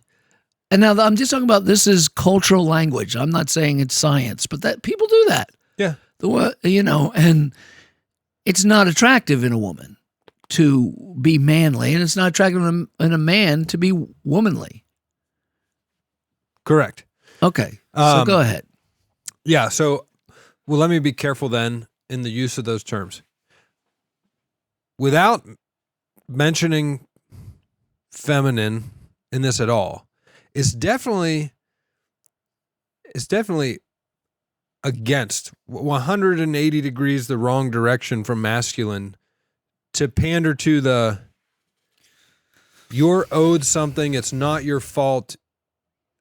And now I'm just talking about this is cultural language. I'm not saying it's science, but that people do that. Yeah. And it's not attractive in a woman to be manly, and it's not attractive in a man to be womanly. Correct. Okay. So go ahead. Yeah. So, well, let me be careful then in the use of those terms. Without mentioning feminine in this at all, it's definitely against 180 degrees the wrong direction from masculine to pander to you're owed something, it's not your fault,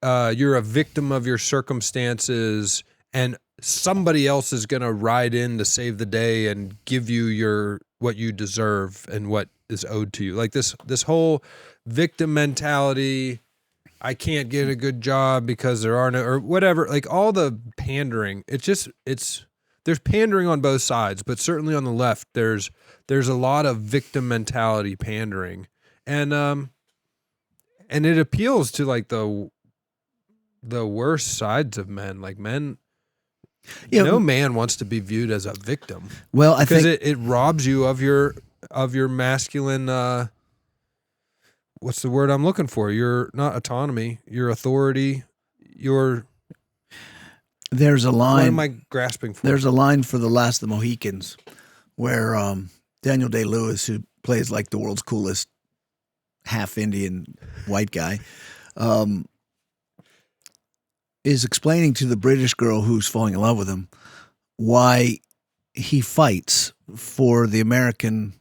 you're a victim of your circumstances, and somebody else is going to ride in to save the day and give you what you deserve and what is owed to you. Like this whole victim mentality, I can't get a good job because there are no, or whatever, like all the pandering, there's pandering on both sides, but certainly on the left, there's a lot of victim mentality pandering. And it appeals to like the worst sides of men, like men. No man wants to be viewed as a victim. Well, I think it robs you of your masculine, what's the word I'm looking for? Your not autonomy, your authority, there's a line. What am I grasping for? There's a line for The Last of the Mohicans where Daniel Day-Lewis, who plays like the world's coolest half Indian white guy, is explaining to the British girl who's falling in love with him why he fights for the American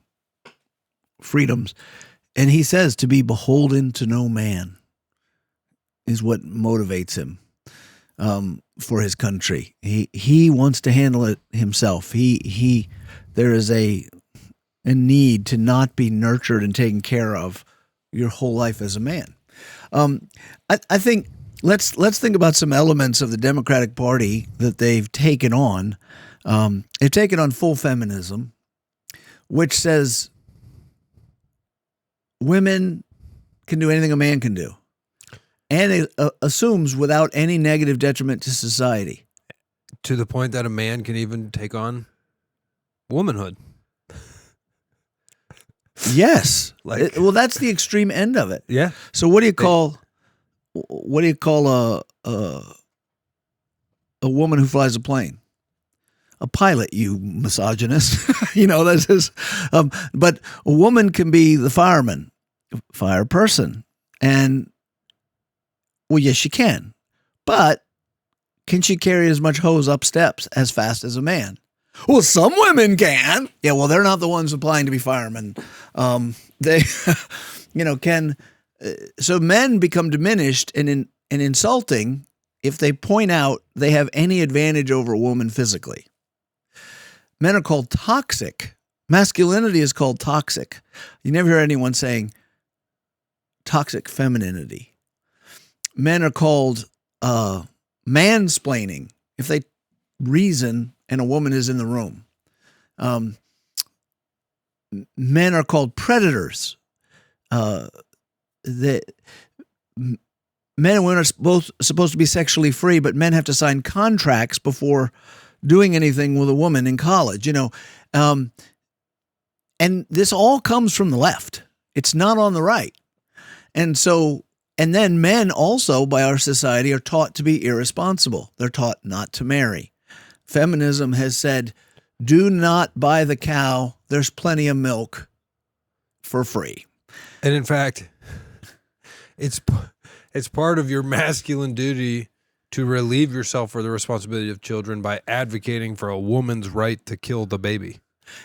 freedoms. And he says to be beholden to no man is what motivates him for his country. He wants to handle it himself. There is a need to not be nurtured and taken care of your whole life as a man. I think let's think about some elements of the Democratic Party that they've taken on. They've taken on full feminism, which says women can do anything a man can do, and it assumes without any negative detriment to society. To the point that a man can even take on womanhood. Yes, well, that's the extreme end of it. Yeah. So what do you call a woman who flies a plane? A pilot, you misogynist. That's just. But a woman can be the fireman, fire person, and well, yes, she can. But can she carry as much hose up steps as fast as a man? Well, some women can. Yeah, well, they're not the ones applying to be firemen. They, can. So men become diminished and insulting if they point out they have any advantage over a woman physically. Men are called toxic. Masculinity is called toxic. You never hear anyone saying toxic femininity. Men are called mansplaining if they reason and a woman is in the room. Men are called predators. Men and women are both supposed to be sexually free, but men have to sign contracts before doing anything with a woman in college, and this all comes from the left. It's not on the right. And then men also by our society are taught to be irresponsible. They're taught not to marry. Feminism has said, do not buy the cow. There's plenty of milk for free. And in fact, it's part of your masculine duty to relieve yourself for the responsibility of children by advocating for a woman's right to kill the baby.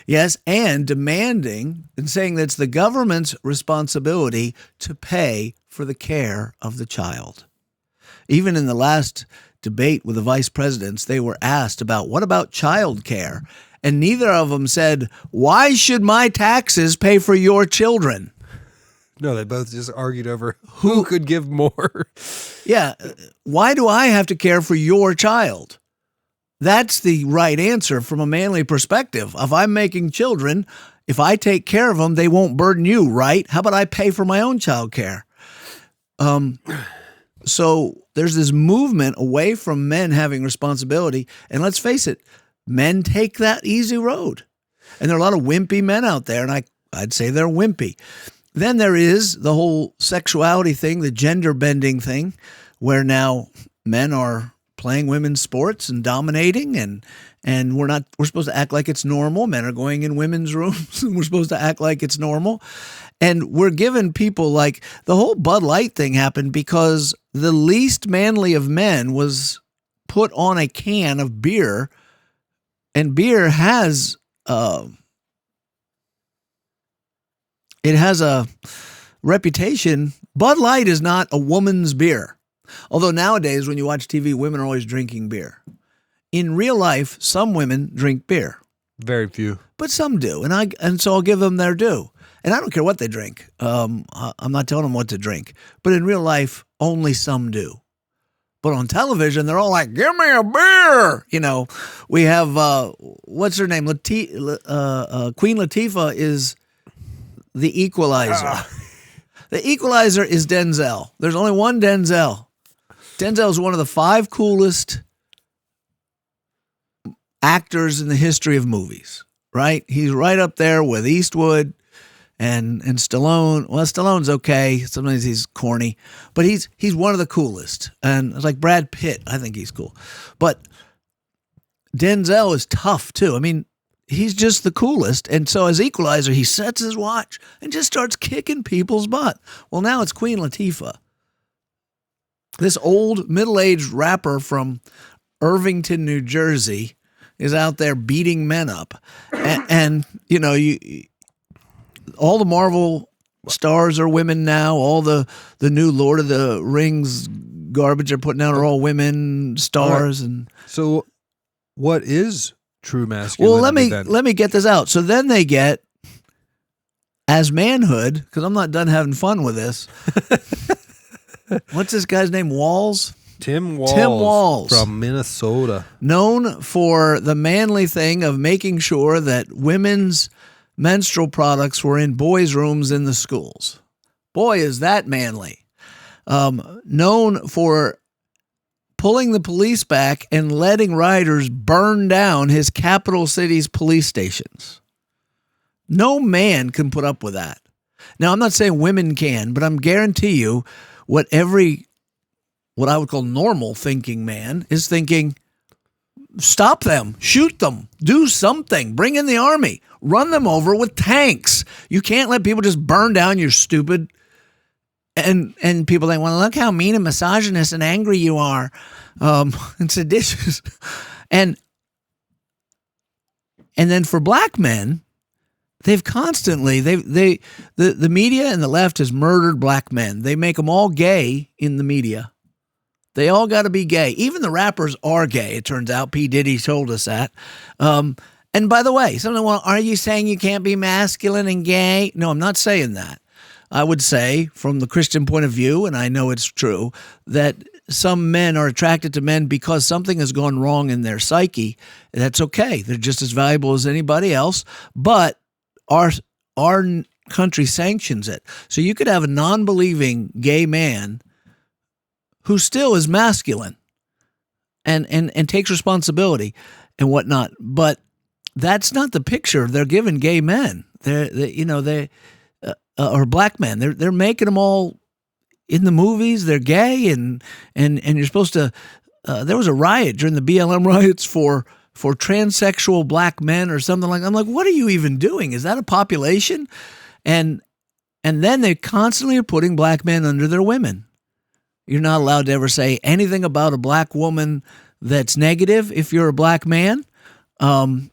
Yes, and demanding and saying that it's the government's responsibility to pay for the care of the child. Even in the last debate with the vice presidents, they were asked about what about child care? And neither of them said, why should my taxes pay for your children? No, they both just argued over who could give more. Yeah, why do I have to care for your child? That's the right answer from a manly perspective. If I'm making children, if I take care of them, they won't burden you, right? How about I pay for my own child care? So there's this movement away from men having responsibility. And let's face it, men take that easy road. And there are a lot of wimpy men out there, and I'd say they're wimpy. Then there is the whole sexuality thing, the gender bending thing, where now men are playing women's sports and dominating, and we're supposed to act like it's normal. Men are going in women's rooms and we're supposed to act like it's normal. And we're giving people like the whole Bud Light thing happened because the least manly of men was put on a can of beer, and beer has it has a reputation. Bud Light is not a woman's beer. Although nowadays, when you watch TV, women are always drinking beer. In real life, some women drink beer. Very few. But some do. And so I'll give them their due. And I don't care what they drink. I'm not telling them what to drink. But in real life, only some do. But on television, they're all like, give me a beer. You know, we have, what's her name? Queen Latifah is the equalizer. The equalizer is Denzel. There's only one Denzel. Denzel is one of the 5 coolest actors in the history of movies, right? He's right up there with Eastwood and Stallone. Well, Stallone's okay. Sometimes he's corny, but he's one of the coolest. And it's like Brad Pitt. I think he's cool. But Denzel is tough too. I mean, he's just the coolest. And so as equalizer, he sets his watch and just starts kicking people's butt. Well, now it's Queen Latifah. This old middle-aged rapper from Irvington, New Jersey is out there beating men up. And you know, all the Marvel stars are women now. All the new Lord of the Rings garbage they're putting out are all women stars. Right. And so what is true masculinity? Well, let me get this out. So then they get, as manhood, because I'm not done having fun with this. What's this guy's name? Walls? Tim Walls. Tim Walls. From Minnesota. Known for the manly thing of making sure that women's menstrual products were in boys' rooms in the schools. Boy, is that manly. Known for pulling the police back and letting rioters burn down his capital city's police stations. No man can put up with that. Now, I'm not saying women can, but I'm guarantee you what I would call normal thinking man is thinking, stop them, shoot them, do something, bring in the army, run them over with tanks. You can't let people just burn down your stupid. And people think, well, look how mean and misogynist and angry you are, and seditious. And then for black men, they've constantly, the media and the left has murdered black men. They make them all gay in the media. They all got to be gay. Even the rappers are gay, it turns out. P. Diddy told us that. And by the way, someone, well, are you saying you can't be masculine and gay? No, I'm not saying that. I would say, from the Christian point of view, and I know it's true, that some men are attracted to men because something has gone wrong in their psyche. That's okay. They're just as valuable as anybody else. But our country sanctions it. So you could have a non-believing gay man who still is masculine and takes responsibility and whatnot. But that's not the picture they're giving gay men. Or black men. They're making them all in the movies. They're gay and you're supposed to. There was a riot during the BLM riots for transsexual black men or something like that. I'm like, what are you even doing? Is that a population? And then they constantly are putting black men under their women. You're not allowed to ever say anything about a black woman that's negative if you're a black man. And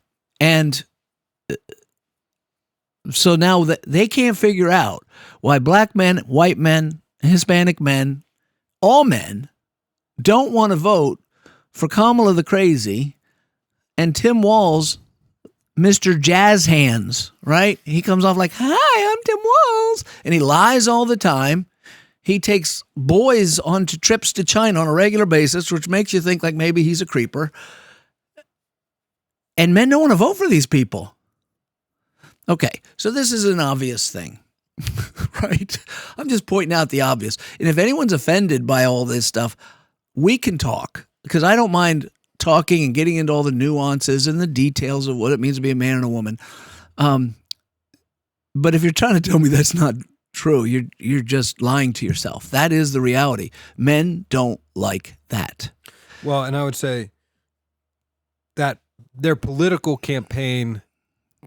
So now they can't figure out why black men, white men, Hispanic men, all men don't want to vote for Kamala the Crazy and Tim Walz, Mr. Jazz Hands, right? He comes off like, "Hi, I'm Tim Walz," and he lies all the time. He takes boys onto trips to China on a regular basis, which makes you think like maybe he's a creeper. And men don't want to vote for these people. Okay, so this is an obvious thing, right? I'm just pointing out the obvious. And if anyone's offended by all this stuff, we can talk, because I don't mind talking and getting into all the nuances and the details of what it means to be a man and a woman. But if you're trying to tell me that's not true, you're just lying to yourself. That is the reality. Men don't like that. Well, and I would say that their political campaign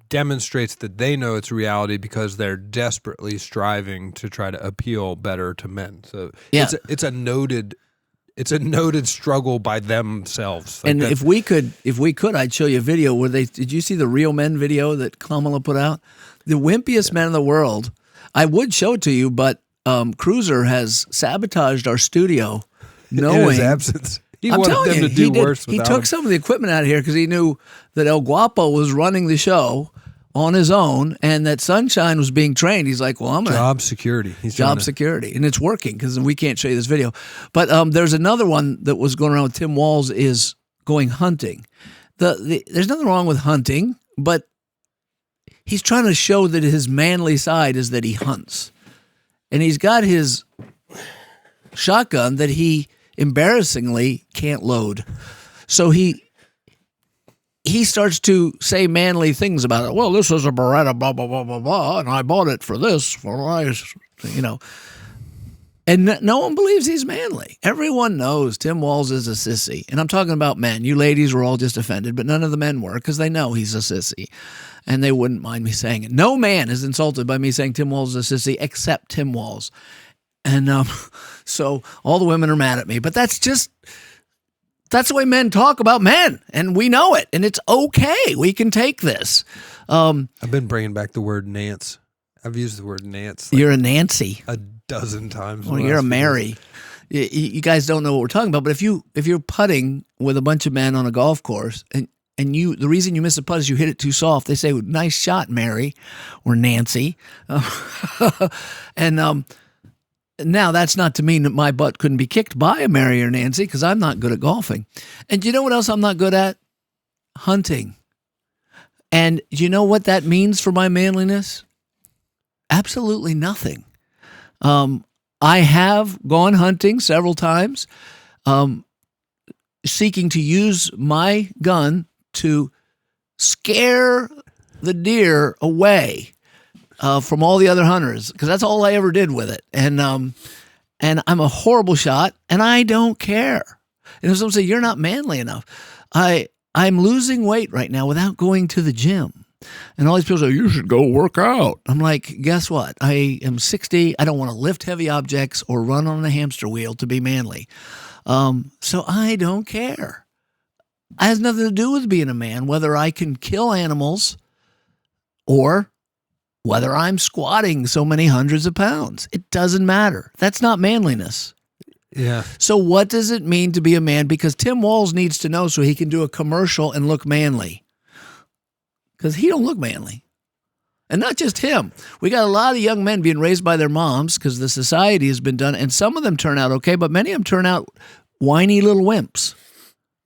demonstrates that they know it's reality because they're desperately striving to try to appeal better to men. So Yeah. it's a noted struggle by themselves. Like And if we could, I'd show you a video where did you see the Real Men video that Kamala put out? The wimpiest men in the world. I would show it to you, but Cruiser has sabotaged our studio, knowing in his absence. He I'm wanted telling them you, to do worse He without took him. some of the equipment out of here because he knew that El Guapo was running the show on his own and that Sunshine was being trained. He's like, well, I'm going to Job security. He's trying job to- security. And it's working because we can't show you this video. But there's another one that was going around with Tim Walz is going hunting. There's nothing wrong with hunting, but he's trying to show that his manly side is that he hunts. And he's got his shotgun that he embarrassingly can't load. So he starts to say manly things about it. Well, this is a Beretta, blah, blah, blah, blah, blah, and I bought it for this, And no one believes he's manly. Everyone knows Tim Walz is a sissy. And I'm talking about men. You ladies were all just offended, but none of the men were because they know he's a sissy. And they wouldn't mind me saying it. No man is insulted by me saying Tim Walz is a sissy except Tim Walz. And so all the women are mad at me. But that's the way men talk about men. And we know it. And it's okay. We can take this. I've been bringing back the word Nance. I've used the word Nance You're a Nancy. a dozen times. in Well, the you're a last few Mary. You guys don't know what we're talking about, but if you're putting with a bunch of men on a golf course and the reason you miss a putt is you hit it too soft, they say, "Nice shot, Mary," or Nancy. And now that's not to mean that my butt couldn't be kicked by a Mary or Nancy because I'm not good at golfing. And you know what else I'm not good at? Hunting. And you know what that means for my manliness? Absolutely nothing. I have gone hunting several times, seeking to use my gun to scare the deer away from all the other hunters, because that's all I ever did with it. And I'm a horrible shot, and I don't care. And if someone say you're not manly enough, I'm losing weight right now without going to the gym. And all these people say, you should go work out. I'm like, guess what? I am 60. I don't want to lift heavy objects or run on a hamster wheel to be manly. So I don't care. It has nothing to do with being a man, whether I can kill animals or whether I'm squatting so many hundreds of pounds. It doesn't matter. That's not manliness. Yeah. So what does it mean to be a man? Because Tim Walz needs to know so he can do a commercial and look manly. Because he don't look manly. And not just him. We got a lot of young men being raised by their moms because the society has been done, and some of them turn out okay, but many of them turn out whiny little wimps.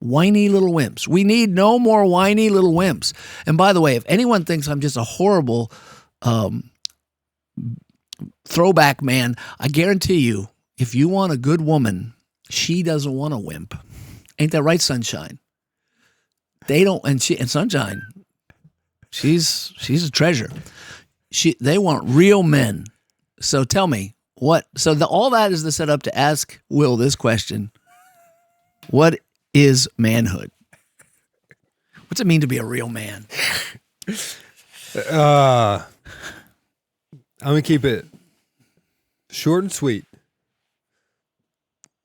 Whiny little wimps. We need no more whiny little wimps. And by the way, if anyone thinks I'm just a horrible throwback man, I guarantee you, if you want a good woman, she doesn't want a wimp. Ain't that right, Sunshine? They don't, and Sunshine, she's a treasure. They want real men. So tell me what. So all that is the setup to ask Will this question: what is manhood? What's it mean to be a real man? I'm gonna keep it short and sweet.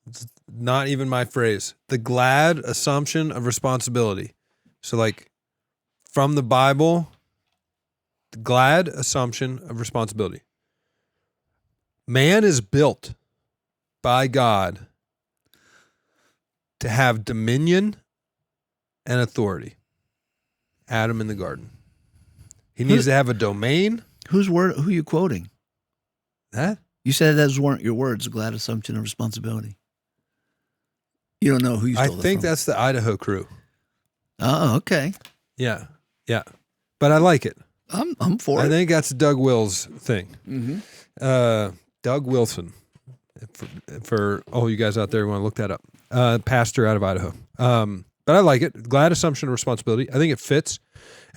It's not even my phrase. The glad assumption of responsibility. So, like, from the Bible, glad assumption of responsibility. Man is built by God to have dominion and authority. Adam in the garden. He needs to have a domain. Who are you quoting? That? You said those weren't your words, a glad assumption of responsibility. You don't know who you stole I that think from. that's the Idaho crew. Oh, okay. Yeah. But I like it. I'm for I it. think that's Doug Will's thing. Mm-hmm. Doug Wilson. For all you guys out there who want to look that up. Pastor out of Idaho. But I like it. Glad assumption of responsibility. I think it fits.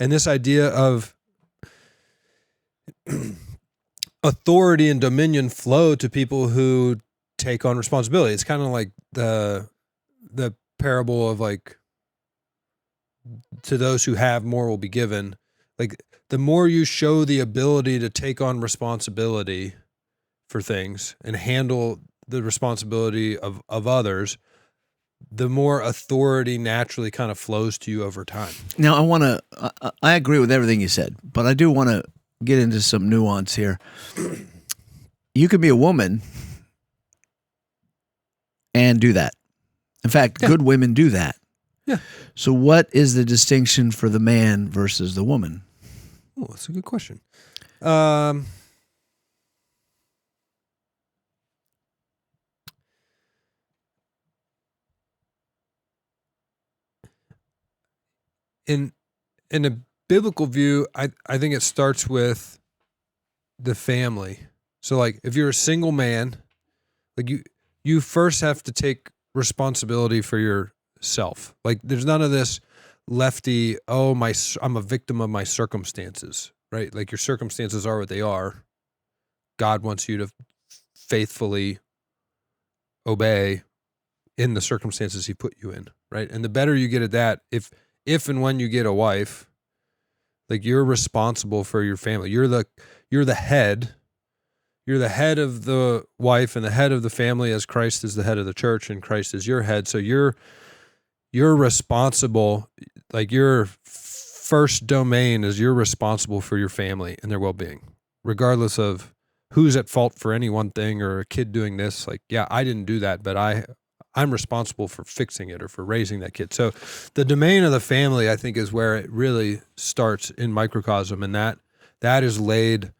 And this idea of authority and dominion flow to people who take on responsibility. It's kind of like the parable of like, to those who have, more will be given. Like, the more you show the ability to take on responsibility for things and handle the responsibility of others, the more authority naturally kind of flows to you over time. Now, I agree with everything you said, but I do want to get into some nuance here. You could be a woman and do that. In fact, good women do that. Yeah. So what is the distinction for the man versus the woman? Oh, that's a good question. In a biblical view, I think it starts with the family. So like, if you're a single man, like you first have to take responsibility for yourself. Like, there's none of this lefty, I'm a victim of my circumstances, right? Like, your circumstances are what they are. God wants you to faithfully obey in the circumstances he put you in, right? And the better you get at that, if and when you get a wife, like, you're responsible for your family. You're the head. You're the head of the wife and the head of the family, as Christ is the head of the church and Christ is your head. So you're responsible. Like, your first domain is you're responsible for your family and their well-being, regardless of who's at fault for any one thing or a kid doing this. Like, yeah, I didn't do that, but I'm responsible for fixing it or for raising that kid. So the domain of the family, I think, is where it really starts in microcosm, and that is laid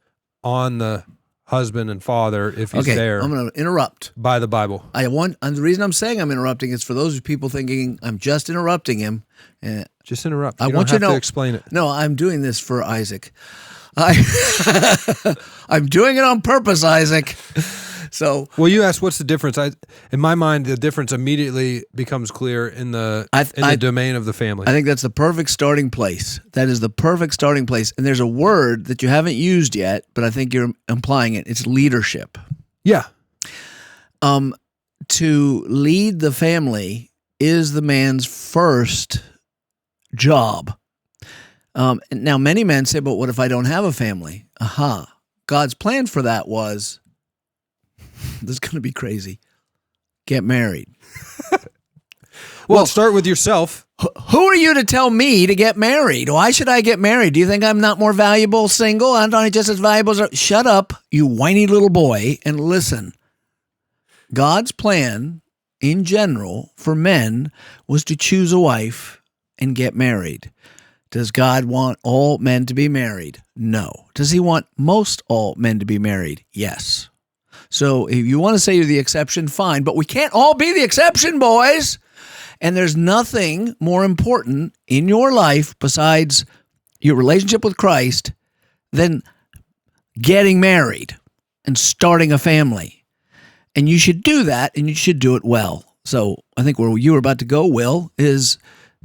on the husband and father, if he's there. I'm going to interrupt. By the Bible. And the reason I'm saying I'm interrupting is for those people thinking I'm just interrupting him. Just interrupt. I You want don't you to have know. to explain it. No, I'm doing this for Isaac. I'm doing it on purpose, Isaac. So, well, you asked what's the difference. In my mind, the difference immediately becomes clear in the domain of the family. I think that's the perfect starting place. That is the perfect starting place. And there's a word that you haven't used yet, but I think you're implying it. It's leadership. Yeah. To lead the family is the man's first job. Now, many men say, but what if I don't have a family? God's plan for that was, this is going to be crazy, get married. Well, start with yourself. Who are you to tell me to get married? Why should I get married? Do you think I'm not more valuable single? I'm not just as valuable as... Shut up, you whiny little boy, and listen. God's plan, in general, for men was to choose a wife and get married. Does God want all men to be married? No. Does he want most all men to be married? Yes. So if you want to say you're the exception, fine, but we can't all be the exception, boys. And there's nothing more important in your life besides your relationship with Christ than getting married and starting a family. And you should do that, and you should do it well. So I think where you were about to go, Will, is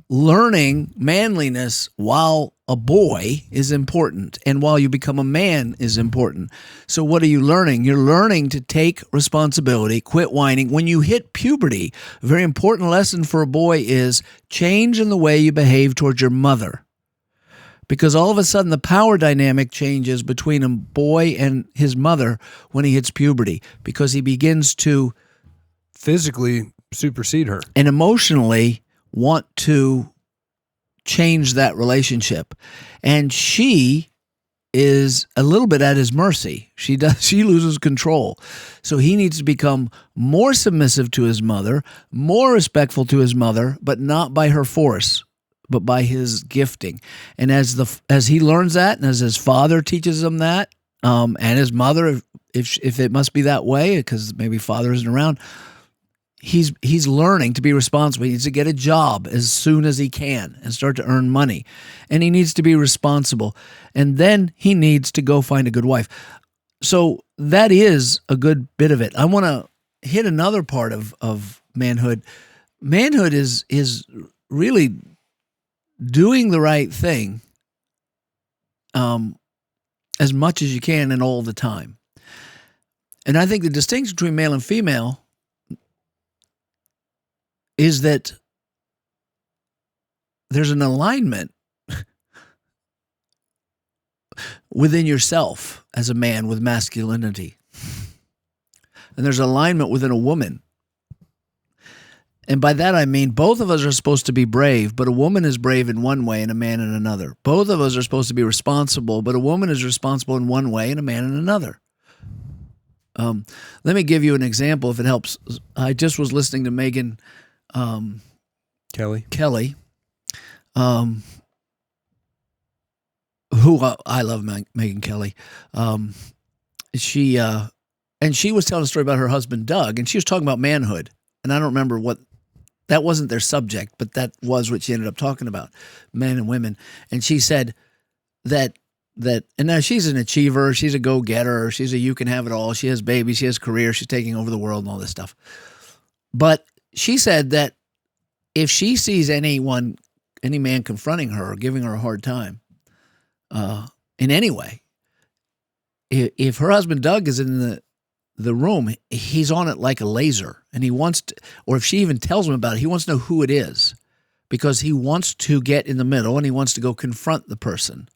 learning manliness while a boy is important, and while you become a man is important. So what are you learning? You're learning to take responsibility, quit whining. When you hit puberty, a very important lesson for a boy is change in the way you behave towards your mother. Because all of a sudden the power dynamic changes between a boy and his mother when he hits puberty, because he begins to physically supersede her and emotionally want to change that relationship. And she is a little bit at his mercy. She loses control. So he needs to become more submissive to his mother, more respectful to his mother, but not by her force, but by his gifting. And as he learns that, and as his father teaches him that, and his mother, if it must be that way, because maybe father isn't around, he's learning to be responsible. He needs to get a job as soon as he can and start to earn money. And he needs to be responsible. And then he needs to go find a good wife. So that is a good bit of it. I want to hit another part of manhood. Manhood is really doing the right thing as much as you can and all the time. And I think the distinction between male and female is that there's an alignment within yourself as a man with masculinity. And there's alignment within a woman. And by that I mean both of us are supposed to be brave, but a woman is brave in one way and a man in another. Both of us are supposed to be responsible, but a woman is responsible in one way and a man in another. Let me give you an example if it helps. I just was listening to Megan Kelly, who I love, Megan Kelly. She was telling a story about her husband, Doug, and she was talking about manhood. And I don't remember that wasn't their subject, but that was what she ended up talking about, men and women. And she said that, and now she's an achiever, she's a go-getter, she's a you can have it all, she has babies, she has career, she's taking over the world and all this stuff. But she said that if she sees any man confronting her or giving her a hard time in any way, if her husband Doug is in the room, he's on it like a laser, and he wants to, or if she even tells him about it, he wants to know who it is because he wants to get in the middle and he wants to go confront the person.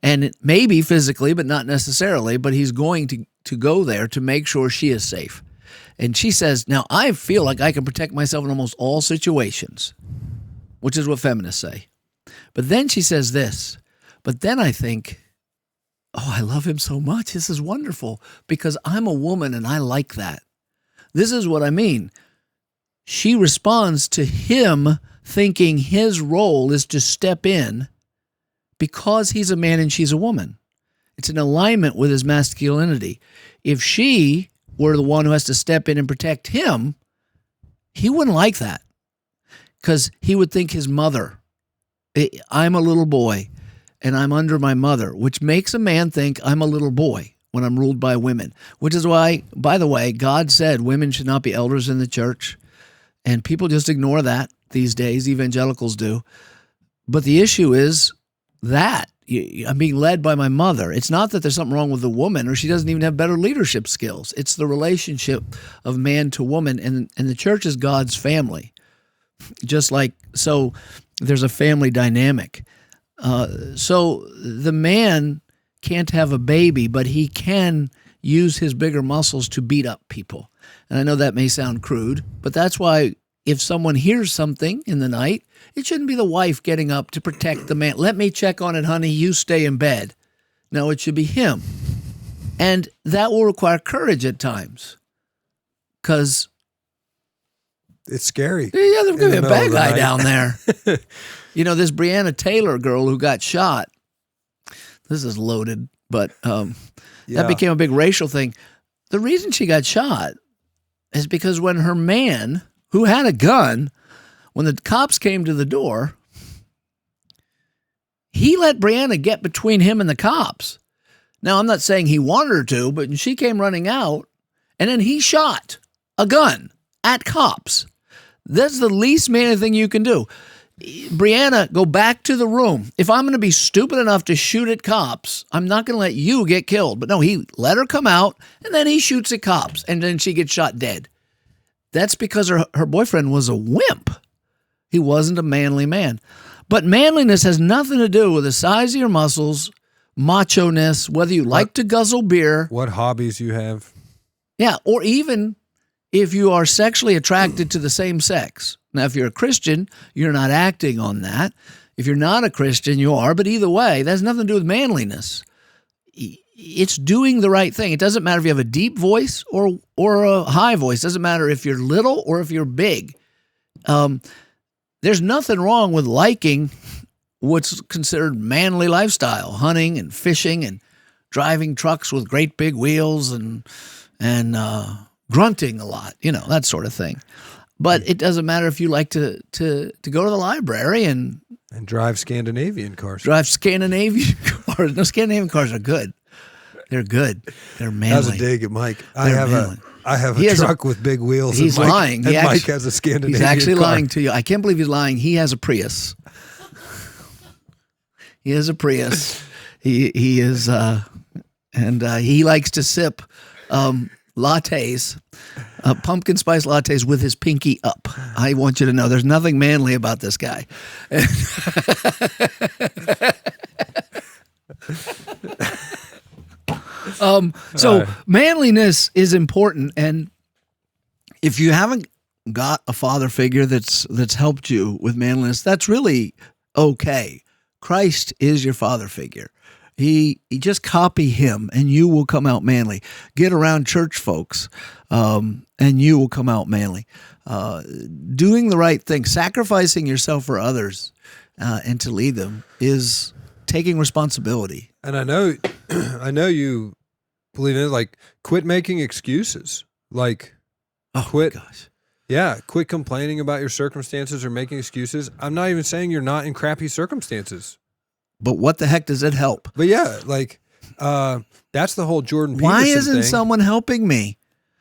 And maybe physically, but not necessarily, but he's going to go there to make sure she is safe. And she says, now I feel like I can protect myself in almost all situations, which is what feminists say. But then she says this, but then I think, oh, I love him so much. This is wonderful because I'm a woman and I like that. This is what I mean. She responds to him thinking his role is to step in because he's a man and she's a woman. It's an alignment with his masculinity. If she were the one who has to step in and protect him, he wouldn't like that because he would think his mother, I'm a little boy and I'm under my mother, which makes a man think I'm a little boy when I'm ruled by women, which is why, by the way, God said women should not be elders in the church. And people just ignore that these days. Evangelicals do. But the issue is that I'm being led by my mother. It's not that there's something wrong with the woman or she doesn't even have better leadership skills. It's the relationship of man to woman, and the church is God's family. Just like, so there's a family dynamic. So the man can't have a baby, but he can use his bigger muscles to beat up people. And I know that may sound crude, but that's why if someone hears something in the night, it shouldn't be the wife getting up to protect the man. Let me check on it, honey. You stay in bed. No, it should be him. And that will require courage at times because it's scary. Yeah, there's going to be a bad guy night. down there. You know, this Breonna Taylor girl who got shot. This is loaded, but that became a big racial thing. The reason she got shot is because when her man, who had a gun, when the cops came to the door, he let Breonna get between him and the cops. Now, I'm not saying he wanted her to, but she came running out, and then he shot a gun at cops. That's the least manly thing you can do. Breonna, go back to the room. If I'm going to be stupid enough to shoot at cops, I'm not going to let you get killed. But no, he let her come out, and then he shoots at cops, and then she gets shot dead. That's because her boyfriend was a wimp. He wasn't a manly man. But manliness has nothing to do with the size of your muscles, macho-ness, whether you like to guzzle beer. What hobbies you have. Yeah, or even if you are sexually attracted to the same sex. Now, if you're a Christian, you're not acting on that. If you're not a Christian, you are. But either way, that has nothing to do with manliness. it's doing the right thing. It doesn't matter if you have a deep voice or a high voice. It doesn't matter if you're little or if you're big. There's nothing wrong with liking what's considered manly lifestyle, hunting and fishing and driving trucks with great big wheels and grunting a lot, that sort of thing. But it doesn't matter if you like to go to the library and drive Scandinavian cars. Drive Scandinavian cars. No, Scandinavian cars are good. They're good. They're manly. That was a dig at Mike. I have a truck with big wheels. He's lying. Mike has a Scandinavian He's actually car. lying to you. I can't believe he's lying. He has a Prius. He has a Prius. He is, and he likes to sip lattes, pumpkin spice lattes with his pinky up. I want you to know there's nothing manly about this guy. So manliness is important, and if you haven't got a father figure that's helped you with manliness, that's really okay. Christ is your father figure. He just copy him, and you will come out manly. Get around church folks, and you will come out manly. Doing the right thing, sacrificing yourself for others, and to lead them is taking responsibility. And I know you believe in it. Like, quit making excuses. Like, quit. Gosh. Yeah, quit complaining about your circumstances or making excuses. I'm not even saying you're not in crappy circumstances. But what the heck does it help? But yeah, like, that's the whole Jordan Peterson Why isn't thing. someone helping me?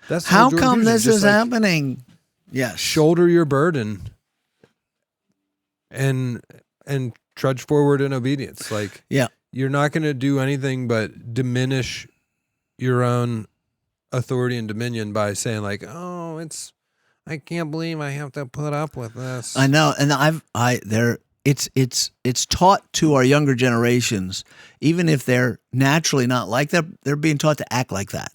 That's the whole How Jordan come Peterson, this just is like, happening? Yes. Shoulder your burden and trudge forward in obedience. Like, Yeah. you're not going to do anything but diminish your own authority and dominion by saying like, oh, I can't believe I have to put up with this. I know, and it's taught to our younger generations, even if they're naturally not like that, they're being taught to act like that.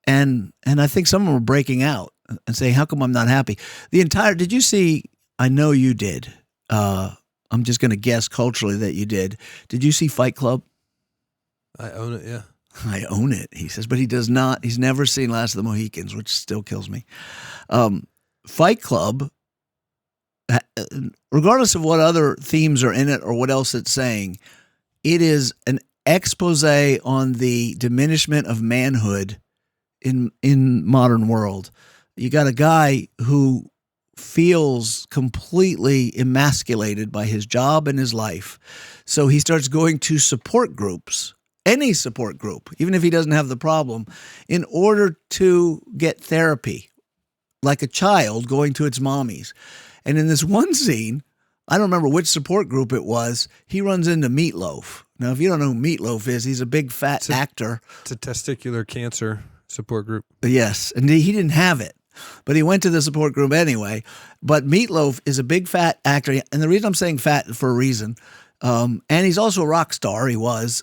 And I think some of them are breaking out and saying, how come I'm not happy? Did you see, I know you did, I'm just going to guess culturally that you did. Did you see Fight Club? I own it, yeah. I own it, he says, but he does not. He's never seen Last of the Mohicans, which still kills me. Fight Club, regardless of what other themes are in it or what else it's saying, it is an expose on the diminishment of manhood in modern world. You got a guy who feels completely emasculated by his job and his life. So he starts going to support groups, any support group, even if he doesn't have the problem, in order to get therapy, like a child going to its mommies. And in this one scene, I don't remember which support group it was, he runs into Meatloaf. Now, if you don't know who Meatloaf is, he's a big fat actor. It's a testicular cancer support group. Yes, and he didn't have it, but he went to the support group anyway. But Meatloaf is a big fat actor, and the reason I'm saying fat for a reason, and he's also a rock star, he was,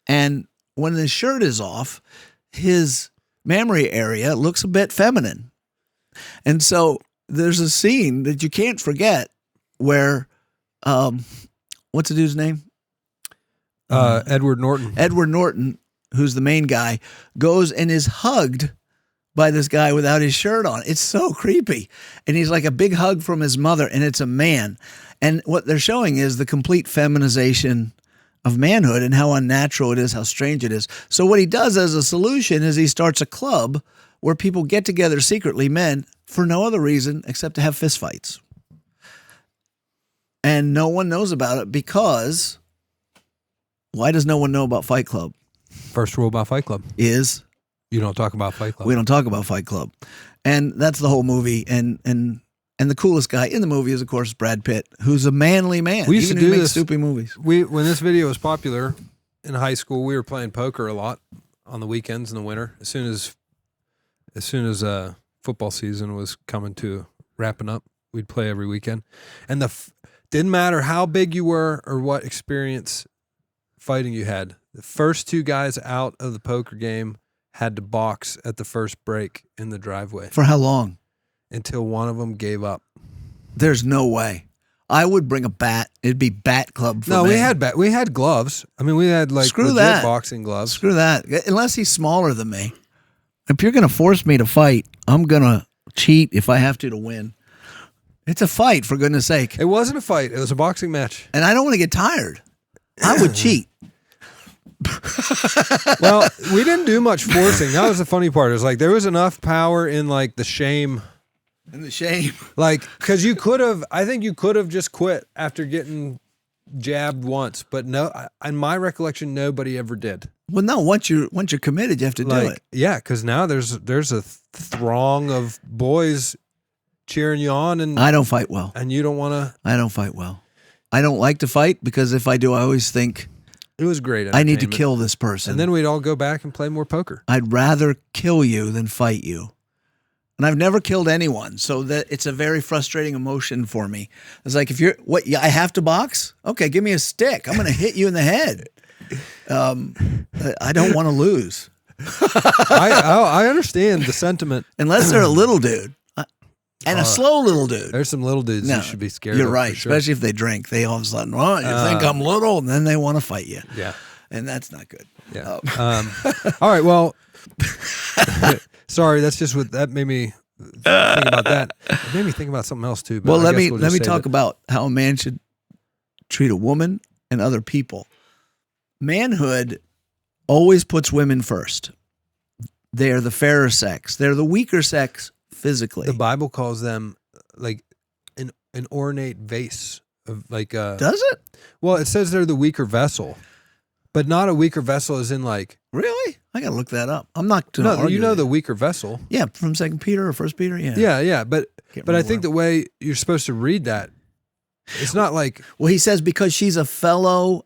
and when his shirt is off, his mammary area looks a bit feminine. And so there's a scene that you can't forget where, what's the dude's name? Edward Norton. Edward Norton, who's the main guy, goes and is hugged by this guy without his shirt on. It's so creepy. And he's like a big hug from his mother, and it's a man. And what they're showing is the complete feminization of manhood and how unnatural it is, how strange it is. So what he does as a solution is he starts a club where people get together secretly, men, for no other reason except to have fistfights. And no one knows about it because, why does no one know about Fight Club? First rule about Fight Club Is you don't talk about Fight Club. we don't talk about Fight Club. And that's the whole movie. And the coolest guy in the movie is, of course, Brad Pitt, who's a manly man. We used to even if do he makes this. stupid movies. When this video was popular in high school, we were playing poker a lot on the weekends in the winter. As soon as football season was coming to wrapping up, we'd play every weekend. And didn't matter how big you were or what experience fighting you had. The first two guys out of the poker game had to box at the first break in the driveway For how long? until one of them gave up. There's no way. I would bring a bat. It'd be bat club for No, me. we had gloves. I mean, we had like Screw legit that. boxing gloves. Screw that. Unless he's smaller than me. If you're going to force me to fight, I'm going to cheat if I have to win. It's a fight, for goodness sake. It wasn't a fight. It was a boxing match. And I don't want to get tired. I would cheat. Well, we didn't do much forcing. That was the funny part. It was like there was enough power in like the shame. And the shame. Like, because I think you could have just quit after getting jabbed once. But no, in my recollection, nobody ever did. Well, no, once you're committed, you have to do it. Yeah, because now there's a throng of boys cheering you on. And I don't fight well. And you don't want to. I don't fight well. I don't like to fight because if I do, I always think It was great. I need to entertainment. kill this person. And then we'd all go back and play more poker. I'd rather kill you than fight you. And I've never killed anyone, so that it's a very frustrating emotion for me. It's like, I have to box? Okay, give me a stick. I'm going to hit you in the head. I don't want to lose. I understand the sentiment. Unless they're a little dude. And a slow little dude. There's some little dudes No, you should be scared You're of. right, for sure. especially if they drink. They all of a sudden, you think I'm little, and then they want to fight you. Yeah. And that's not good. Yeah. All right. Well, sorry. That's just what that made me think about. That it made me think about something else too. But Well, I let guess me we'll let just me save talk it. about how a man should treat a woman and other people. Manhood always puts women first. They are the fairer sex. They're the weaker sex physically. The Bible calls them like an ornate vase of like. Does it? Well, it says they're the weaker vessel, but not a weaker vessel as in like. Really? I gotta look that up. I'm not going to No, argue. you know that. the weaker vessel. Yeah, from 2 Peter or 1 Peter. Yeah. Yeah. But I remember think where. the way you're supposed to read that, it's not like Well, he says because she's a fellow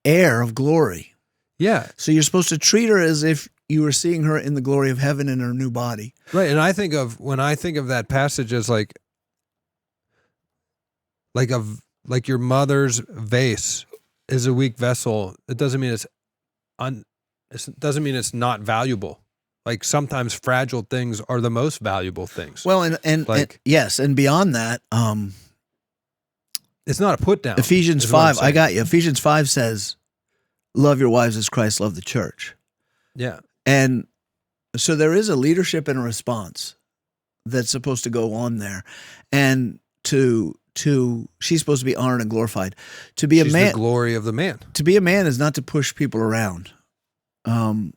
heir of glory. yeah. So you're supposed to treat her as if you were seeing her in the glory of heaven in her new body. Right, and when I think of that passage as like your mother's vase is a weak vessel, it doesn't mean it doesn't mean it's not valuable. Like sometimes fragile things are the most valuable things. Well, and yes, and beyond that, it's not a put down. Ephesians is what I'm 5, I saying. got you. Ephesians 5 says, love your wives as Christ loved the church. Yeah. And so there is a leadership and a response that's supposed to go on there. And she's supposed to be honored and glorified. To be She's a man, the glory of the man. to be a man is not to push people around. To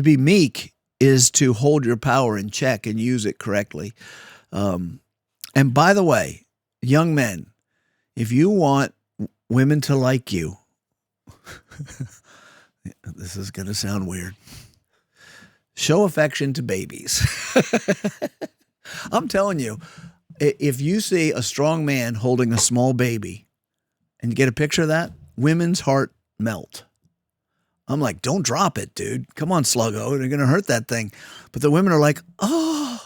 be meek is to hold your power in check and use it correctly. And by the way, young men, if you want women to like you, this is going to sound weird. Show affection to babies. I'm telling you, if you see a strong man holding a small baby and you get a picture of that, women's heart melt. I'm like, don't drop it, dude. Come on, sluggo. They're going to hurt that thing. But the women are like, oh.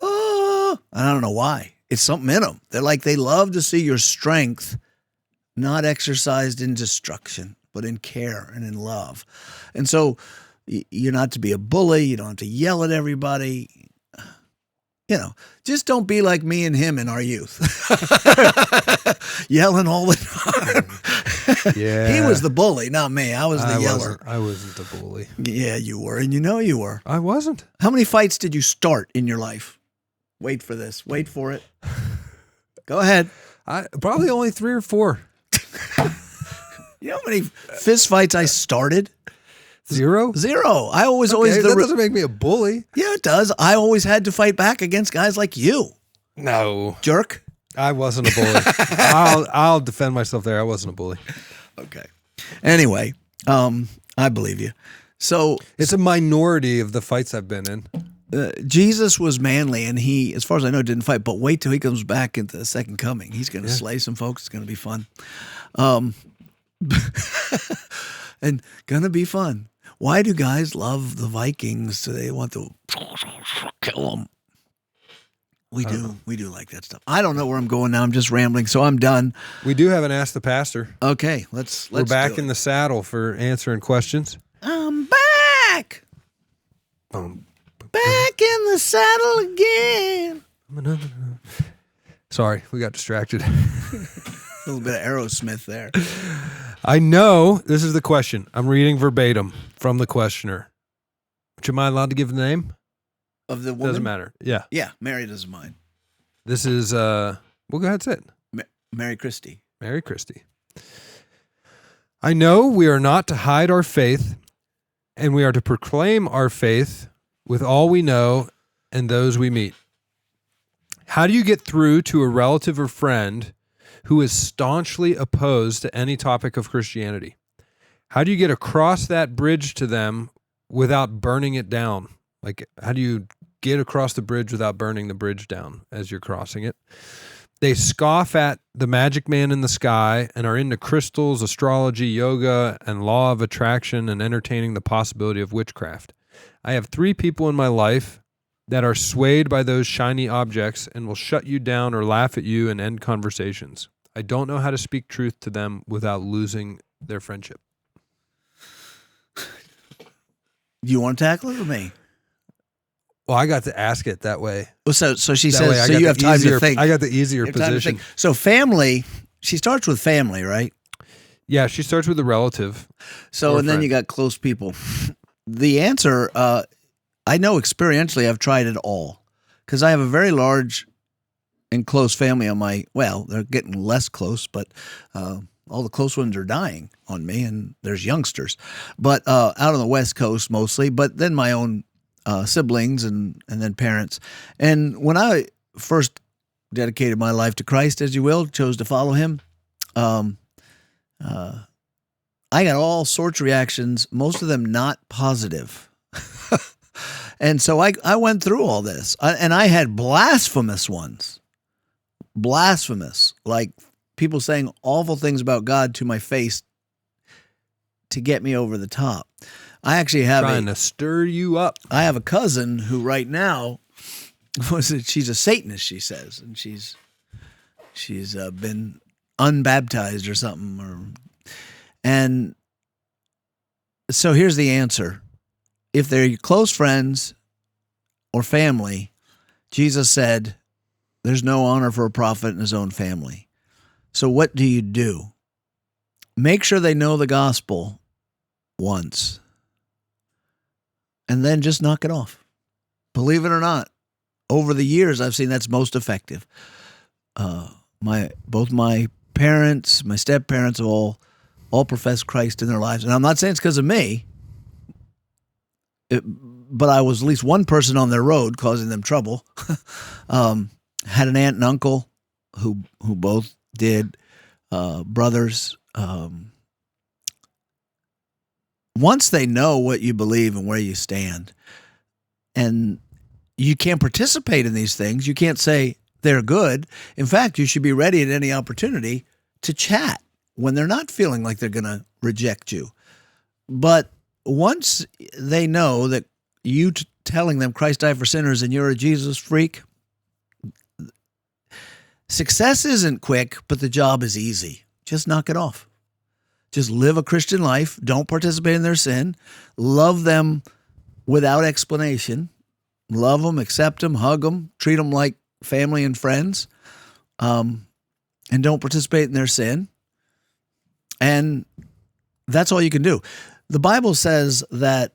I don't know why. It's something in them. They're like, they love to see your strength not exercised in destruction, but in care and in love. And so you're not to be a bully. You don't have to yell at everybody. Just don't be like me and him in our youth. Yelling all the time. Yeah. He was the bully, not me. I was the yeller. I wasn't the bully. Yeah, you were. And you know you were. I wasn't. How many fights did you start in your life? Wait for this. Wait for it. Go ahead. I probably only 3 or 4. You know how many fist fights I started? 0? 0. I always Okay, the that doesn't make me a bully. Yeah, it does. I always had to fight back against guys like you, No, jerk. I wasn't a bully. I'll defend myself there. I wasn't a bully. Okay. Anyway, I believe you. So It's a minority of the fights I've been in. Jesus was manly, and he, as far as I know, didn't fight. But wait till he comes back into the second coming. He's going to slay some folks. It's going to be fun. And going to be fun. Why do guys love the Vikings? Do they want to kill them? We do. We do like that stuff. I don't know where I'm going now. I'm just rambling, so I'm done. We do have an Ask the Pastor. Okay, let's We're back do in it. the saddle for answering questions. I'm back. Back in the saddle again. Sorry, we got distracted. A little bit of Aerosmith there. I know this is the question. I'm reading verbatim from the questioner. Which am I allowed to give the name? Of the woman? Doesn't matter. Yeah. Yeah, Mary doesn't mind. This is, well, go ahead, say it. Mary Christie. Mary Christie. I know we are not to hide our faith, and we are to proclaim our faith with all we know and those we meet. How do you get through to a relative or friend who is staunchly opposed to any topic of Christianity? How do you get across that bridge to them without burning it down? Like, how do you get across the bridge without burning the bridge down as you're crossing it? They scoff at the magic man in the sky and are into crystals, astrology, yoga, and law of attraction, and entertaining the possibility of witchcraft. I have 3 people in my life that are swayed by those shiny objects and will shut you down or laugh at you and end conversations. I don't know how to speak truth to them without losing their friendship. Do you want to tackle it or me? Well, I got to ask it that way. Well, so she That way says, I so got you the have time easier- to think. I got the easier You have time to position. think. So family, she starts with family, right? Yeah, she starts with a relative. So, Or and then friend. you got close people. The answer, I know experientially, I've tried it all because I have a very large and close family on my, well, they're getting less close, but all the close ones are dying on me, and there's youngsters. But out on the West Coast mostly, but then my own siblings and then parents. And when I first dedicated my life to Christ, as you will, chose to follow him, I got all sorts of reactions, most of them not positive. And so I went through all this, and I had blasphemous ones. Blasphemous, like people saying awful things about God to my face to get me over the top. I actually have Trying to stir you up. I have a cousin who right now, she's a Satanist, she says, and she's been unbaptized or something. And so here's the answer. If they're your close friends or family, Jesus said there's no honor for a prophet in his own family. So what do you do? Make sure they know the gospel once, and then just knock it off. Believe it or not, over the years, I've seen that's most effective. Both my parents, my step-parents all profess Christ in their lives. And I'm not saying it's because of me, but I was at least one person on their road causing them trouble. Had an aunt and uncle who both did, brothers. Once they know what you believe and where you stand, and you can't participate in these things, you can't say they're good. In fact, you should be ready at any opportunity to chat when they're not feeling like they're going to reject you. But once they know that you telling them Christ died for sinners and you're a Jesus freak, success isn't quick, but the job is easy. Just knock it off. Just live a Christian life. Don't participate in their sin. Love them without explanation. Love them, accept them, hug them, treat them like family and friends, and don't participate in their sin. And that's all you can do. The Bible says that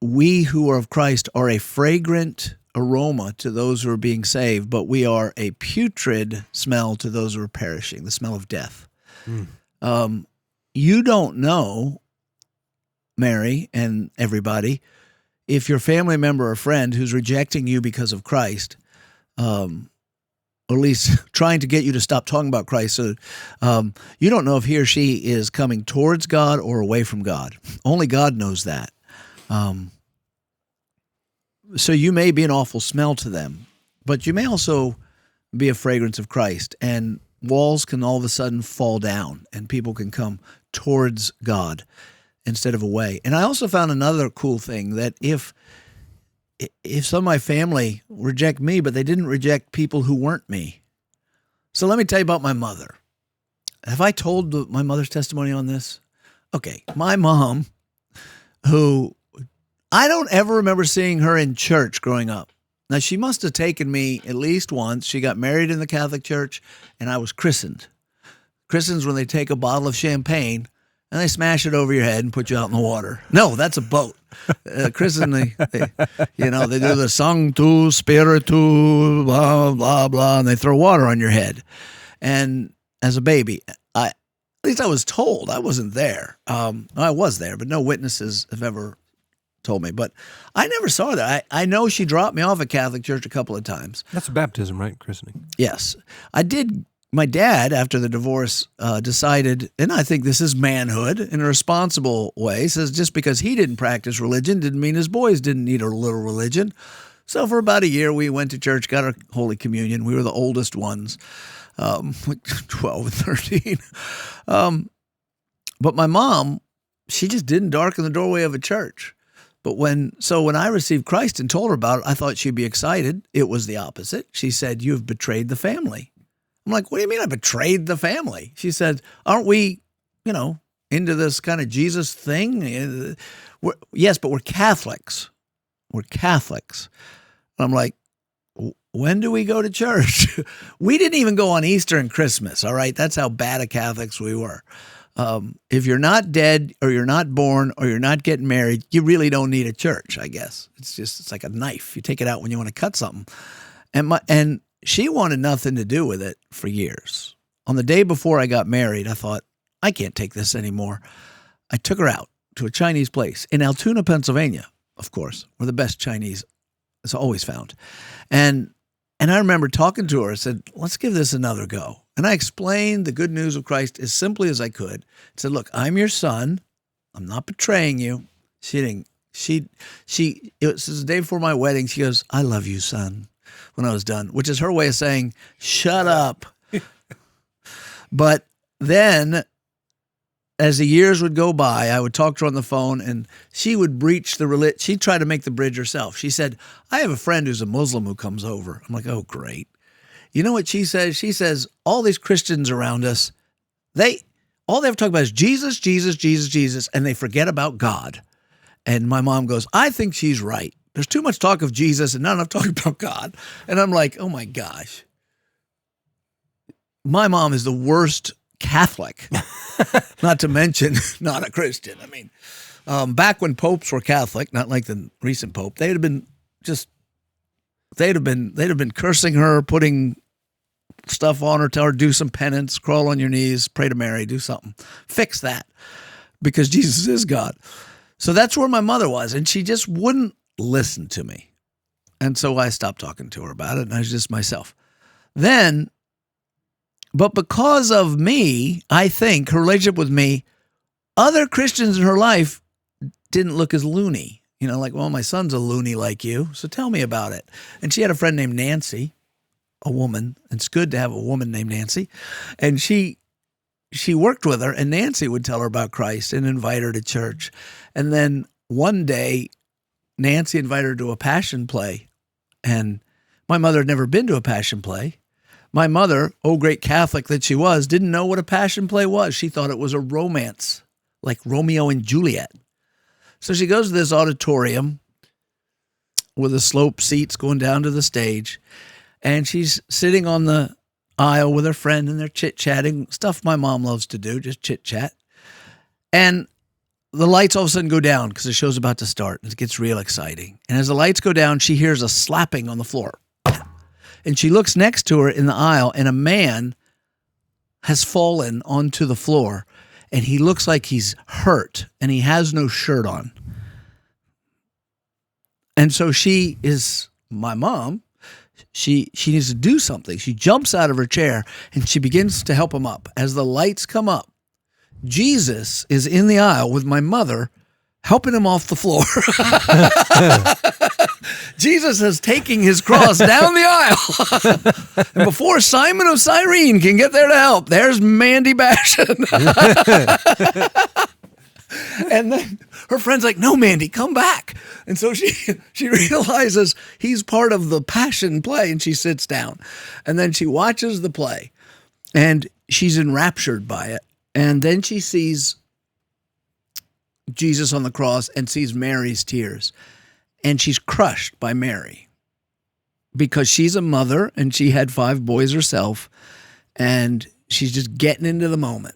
we who are of Christ are a fragrant aroma to those who are being saved, but we are a putrid smell to those who are perishing, the smell of death. You don't know, Mary and everybody, if your family member or friend who's rejecting you because of Christ, or at least trying to get you to stop talking about Christ, so you don't know if he or she is coming towards God or away from God. Only God knows that. So you may be an awful smell to them, but you may also be a fragrance of Christ, and walls can all of a sudden fall down, and people can come towards God instead of away. And I also found another cool thing, that if some of my family reject me, but they didn't reject people who weren't me. So let me tell you about my mother. Have I told my mother's testimony on this? Okay, my mom, who I don't ever remember seeing her in church growing up. Now, she must have taken me at least once. She got married in the Catholic Church, and I was christened. Christened's when they take a bottle of champagne and they smash it over your head and put you out in the water. No, that's a boat. Christened, they do the Sanctus Spiritus, blah, blah, blah, and they throw water on your head. And as a baby, at least I was told. I wasn't there. I was there, but no witnesses have ever told me. But I never saw that. I know she dropped me off at Catholic Church a couple of times. That's baptism, right? Christening. Yes. I did. My dad, after the divorce, decided, and I think this is manhood in a responsible way, says just because he didn't practice religion didn't mean his boys didn't need a little religion. So for about a year, we went to church, got our Holy Communion. We were the oldest ones, 12 and 13. But my mom, she just didn't darken the doorway of a church. But when I received Christ and told her about it, I thought she'd be excited. It was the opposite. She said, "You have betrayed the family." I'm like, "What do you mean I betrayed the family?" She said, "Aren't we, into this kind of Jesus thing?" Yes, but we're Catholics. We're Catholics. And I'm like, "When do we go to church?" We didn't even go on Easter and Christmas, all right? That's how bad of Catholics we were. If you're not dead or you're not born or you're not getting married, you really don't need a church, I guess. It's like a knife. You take it out when you want to cut something. And she wanted nothing to do with it for years. On the day before I got married, I thought, I can't take this anymore. I took her out to a Chinese place in Altoona, Pennsylvania, of course, where the best Chinese is always found. And I remember talking to her. I said, "Let's give this another go." And I explained the good news of Christ as simply as I could. I said, "Look, I'm your son. I'm not betraying you." It was the day before my wedding. She goes, "I love you, son," when I was done, which is her way of saying, "Shut up." But then as the years would go by, I would talk to her on the phone and she would breach she'd try to make the bridge herself. She said, "I have a friend who's a Muslim who comes over." I'm like, "Oh, great." You know what she says? She says, all these Christians around us, all they ever talk about is Jesus, Jesus, Jesus, Jesus, and they forget about God. And my mom goes, "I think she's right. There's too much talk of Jesus and not enough talk about God." And I'm like, oh my gosh. My mom is the worst Catholic, not to mention not a Christian. I mean, back when popes were Catholic, not like the recent pope, they'd have been cursing her, putting stuff on her, tell her do some penance, crawl on your knees, pray to Mary, do something. Fix that, because Jesus is God. So that's where my mother was, and she just wouldn't listen to me. And so I stopped talking to her about it, and I was just myself. But because of me, I think her relationship with me, other Christians in her life didn't look as loony. Like, "Well, my son's a loony like you, so tell me about it." And she had a friend named Nancy, a woman. It's good to have a woman named Nancy. And she worked with her, and Nancy would tell her about Christ and invite her to church. And then one day, Nancy invited her to a passion play. And my mother had never been to a passion play. My mother, oh great Catholic that she was, didn't know what a passion play was. She thought it was a romance, like Romeo and Juliet. So she goes to this auditorium with the slope seats going down to the stage, and she's sitting on the aisle with her friend, and they're chit-chatting, stuff my mom loves to do, just chit-chat. And the lights all of a sudden go down because the show's about to start. It gets real exciting. And as the lights go down, she hears a slapping on the floor. And she looks next to her in the aisle, and a man has fallen onto the floor, and he looks like he's hurt, and he has no shirt on. And so my mom, she needs to do something. She jumps out of her chair, and she begins to help him up. As the lights come up, Jesus is in the aisle with my mother, helping him off the floor. Jesus is taking his cross down the aisle. And before Simon of Cyrene can get there to help, there's Mandy Bashan. And then her friend's like, "No, Mandy, come back." And so she realizes he's part of the passion play, and she sits down. And then she watches the play, and she's enraptured by it. And then she sees Jesus on the cross and sees Mary's tears. And she's crushed by Mary. because she's a mother and she had 5 boys herself, and she's just getting into the moment.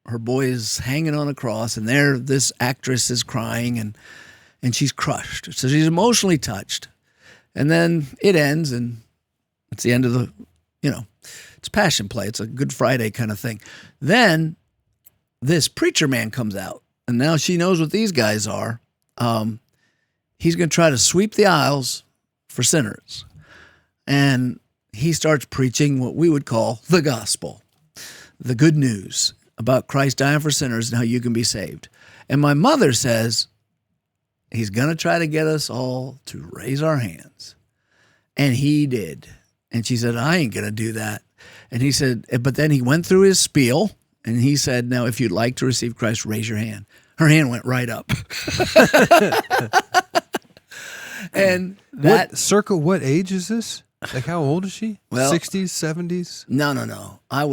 Her boy is hanging on a cross, and this actress is crying, and she's crushed. So she's emotionally touched. And then it ends, and it's the end of the, it's passion play. It's a Good Friday kind of thing. Then this preacher man comes out, and now she knows what these guys are. He's going to try to sweep the aisles for sinners. And he starts preaching what we would call the gospel, the good news about Christ dying for sinners and how you can be saved. And my mother says, he's going to try to get us all to raise our hands. And he did. And she said, I ain't going to do that. And he said, but then he went through his spiel, and he said, now, if you'd like to receive Christ, raise your hand. Her hand went right up. And that what age is this? Like, how old is she? Well, 60s, 70s? No. It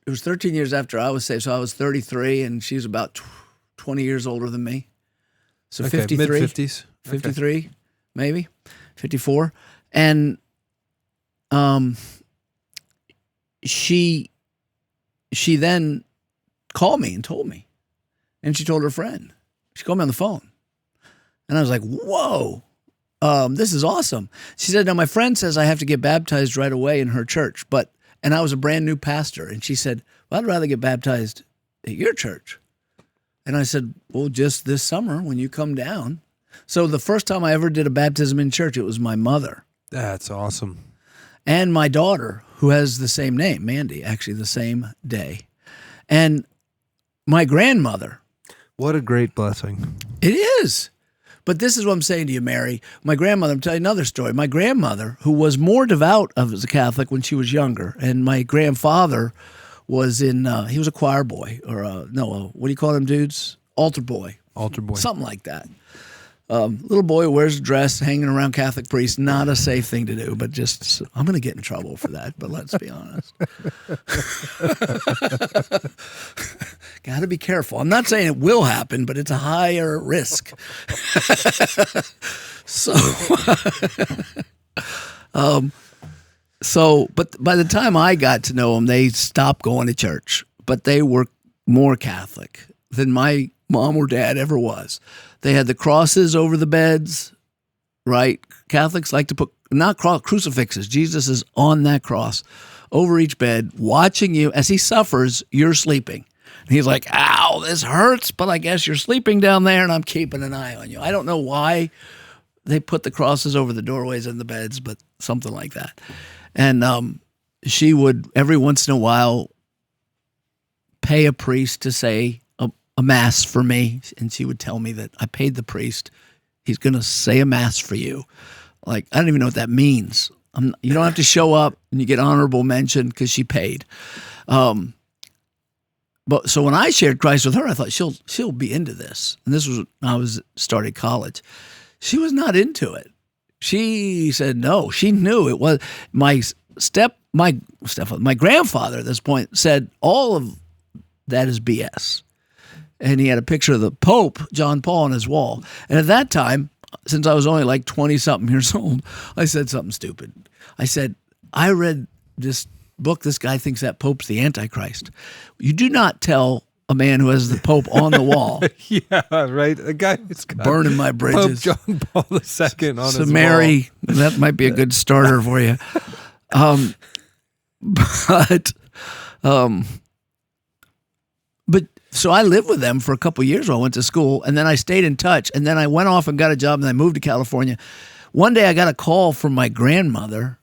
was 13 years after I was saved, so I was 33, and she was about 20 years older than me. So okay, 53. Mid-50s. 53, maybe, 54. And she then called me and told me. And she told her friend. She called me on the phone. And I was like, whoa, this is awesome. She said, now my friend says I have to get baptized right away in her church. And I was a brand new pastor. And she said, well, I'd rather get baptized at your church. And I said, well, just this summer when you come down. So the first time I ever did a baptism in church, it was my mother. That's awesome. And my daughter, who has the same name, Mandy, actually the same day. And my grandmother. What a great blessing. It is. But this is what I'm saying to you, Mary. My grandmother, I'm telling you another story. My grandmother, who was more devout as a Catholic when she was younger, and my grandfather was he was a choir boy, or what do you call them dudes? Altar boy. Altar boy. Something like that. Little boy wears a dress, hanging around Catholic priests. Not a safe thing to do, but just, I'm going to get in trouble for that, but let's be honest. Got to be careful. I'm not saying it will happen, but it's a higher risk. But by the time I got to know them, they stopped going to church, but they were more Catholic than my mom or dad ever was. They had the crosses over the beds, right? Catholics like to put, not crucifixes. Jesus is on that cross over each bed, watching you. As he suffers, you're sleeping. And he's like, ow, this hurts, but I guess you're sleeping down there and I'm keeping an eye on you. I don't know why they put the crosses over the doorways and the beds, but something like that. And she would, every once in a while, pay a priest to say a mass for me, and she would tell me that I paid the priest. He's going to say a mass for you. Like, I don't even know what that means. You don't have to show up, and you get honorable mention because she paid. But so when I shared Christ with her, I thought she'll be into this. And this was when I was starting college. She was not into it. She said no. She knew it was my grandfather at this point said all of that is BS. And he had a picture of the Pope, John Paul, on his wall. And at that time, since I was only like 20-something years old, I said something stupid. I said, I read this book. This guy thinks that Pope's the Antichrist. You do not tell a man who has the Pope on the wall. Yeah, right. The guy who's got burning my bridges. Pope John Paul II on his wall. Mary, that might be a good starter for you. But so I lived with them for a couple of years while I went to school, and then I stayed in touch, and then I went off and got a job, and I moved to California. One day I got a call from my grandmother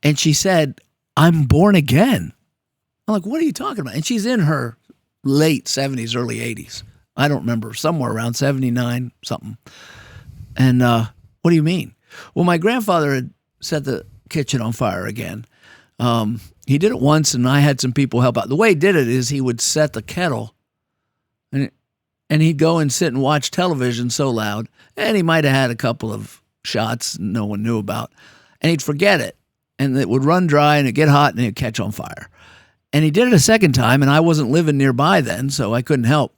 and she said, I'm born again. I'm like, what are you talking about? And she's in her late 70s, early 80s. I don't remember, somewhere around 79 something. And what do you mean? Well, my grandfather had set the kitchen on fire again. He did it once, and I had some people help out. The way he did it is he would set the kettle, and he'd go and sit and watch television so loud, and he might have had a couple of shots no one knew about, and he'd forget it, and it would run dry, and it'd get hot, and it'd catch on fire. And he did it a second time, and I wasn't living nearby then, so I couldn't help.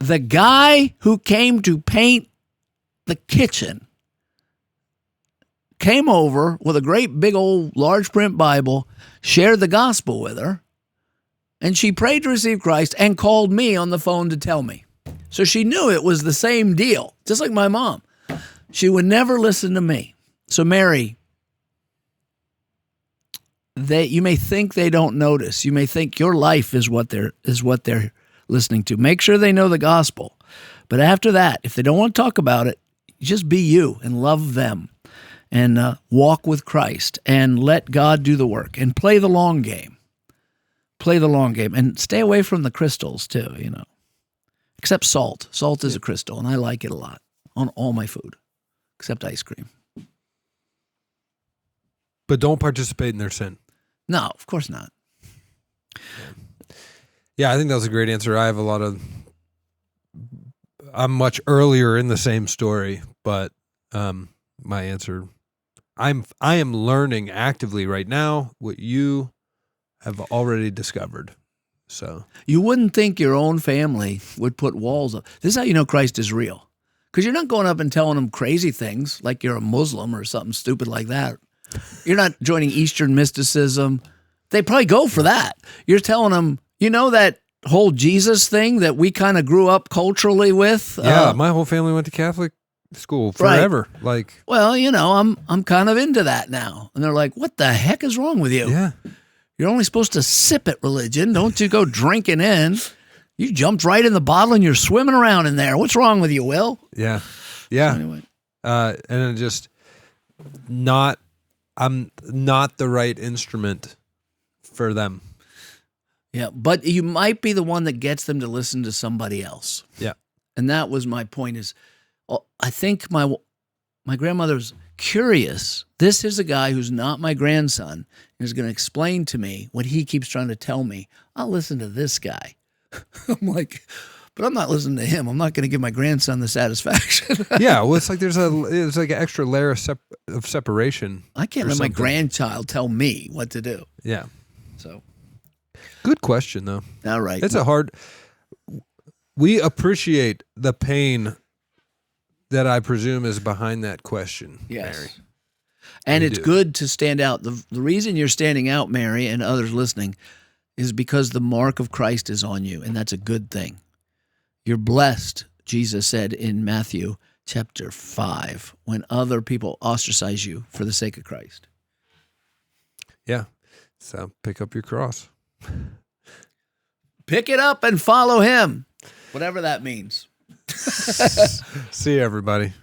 The guy who came to paint the kitchen came over with a great big old large print Bible, shared the gospel with her, and she prayed to receive Christ and called me on the phone to tell me. So she knew it was the same deal, just like my mom. She would never listen to me. So Mary, you may think they don't notice. You may think your life is what they're listening to. Make sure they know the gospel. But after that, if they don't want to talk about it, just be you and love them and walk with Christ and let God do the work and play the long game. Play the long game and stay away from the crystals too, Except salt. Salt is a crystal, and I like it a lot on all my food, except ice cream. But don't participate in their sin. No, of course not. Yeah, I think that was a great answer. I'm much earlier in the same story, but my answer, I am learning actively right now what you have already discovered. So you wouldn't think your own family would put walls up. This is how you know Christ is real. Because you're not going up and telling them crazy things like you're a Muslim or something stupid like that. You're not joining Eastern mysticism. They probably go for that. You're telling them, that whole Jesus thing that we kind of grew up culturally with. Yeah, my whole family went to Catholic school forever. Right. Well, I'm kind of into that now. And they're like, what the heck is wrong with you? Yeah. You're only supposed to sip at religion. Don't you go drinking in. You jumped right in the bottle and you're swimming around in there. What's wrong with you, Will? Yeah. Yeah. So anyway. And it just I'm not the right instrument for them. Yeah, but you might be the one that gets them to listen to somebody else. Yeah. And that was my point is, I think my grandmother's curious. This is a guy who's not my grandson and is going to explain to me what he keeps trying to tell me. I'll listen to this guy. I'm like, but I'm not listening to him. I'm not going to give my grandson the satisfaction. Yeah, well, it's like there's like an extra layer of separation. I can't let my grandchild tell me what to do. Yeah. So, good question though. All right. We appreciate the pain that I presume is behind that question, yes. Mary. And it's good to stand out. The reason you're standing out, Mary, and others listening, is because the mark of Christ is on you, and that's a good thing. You're blessed, Jesus said in Matthew chapter 5, when other people ostracize you for the sake of Christ. Yeah. So pick up your cross. Pick it up and follow him, whatever that means. See you, everybody.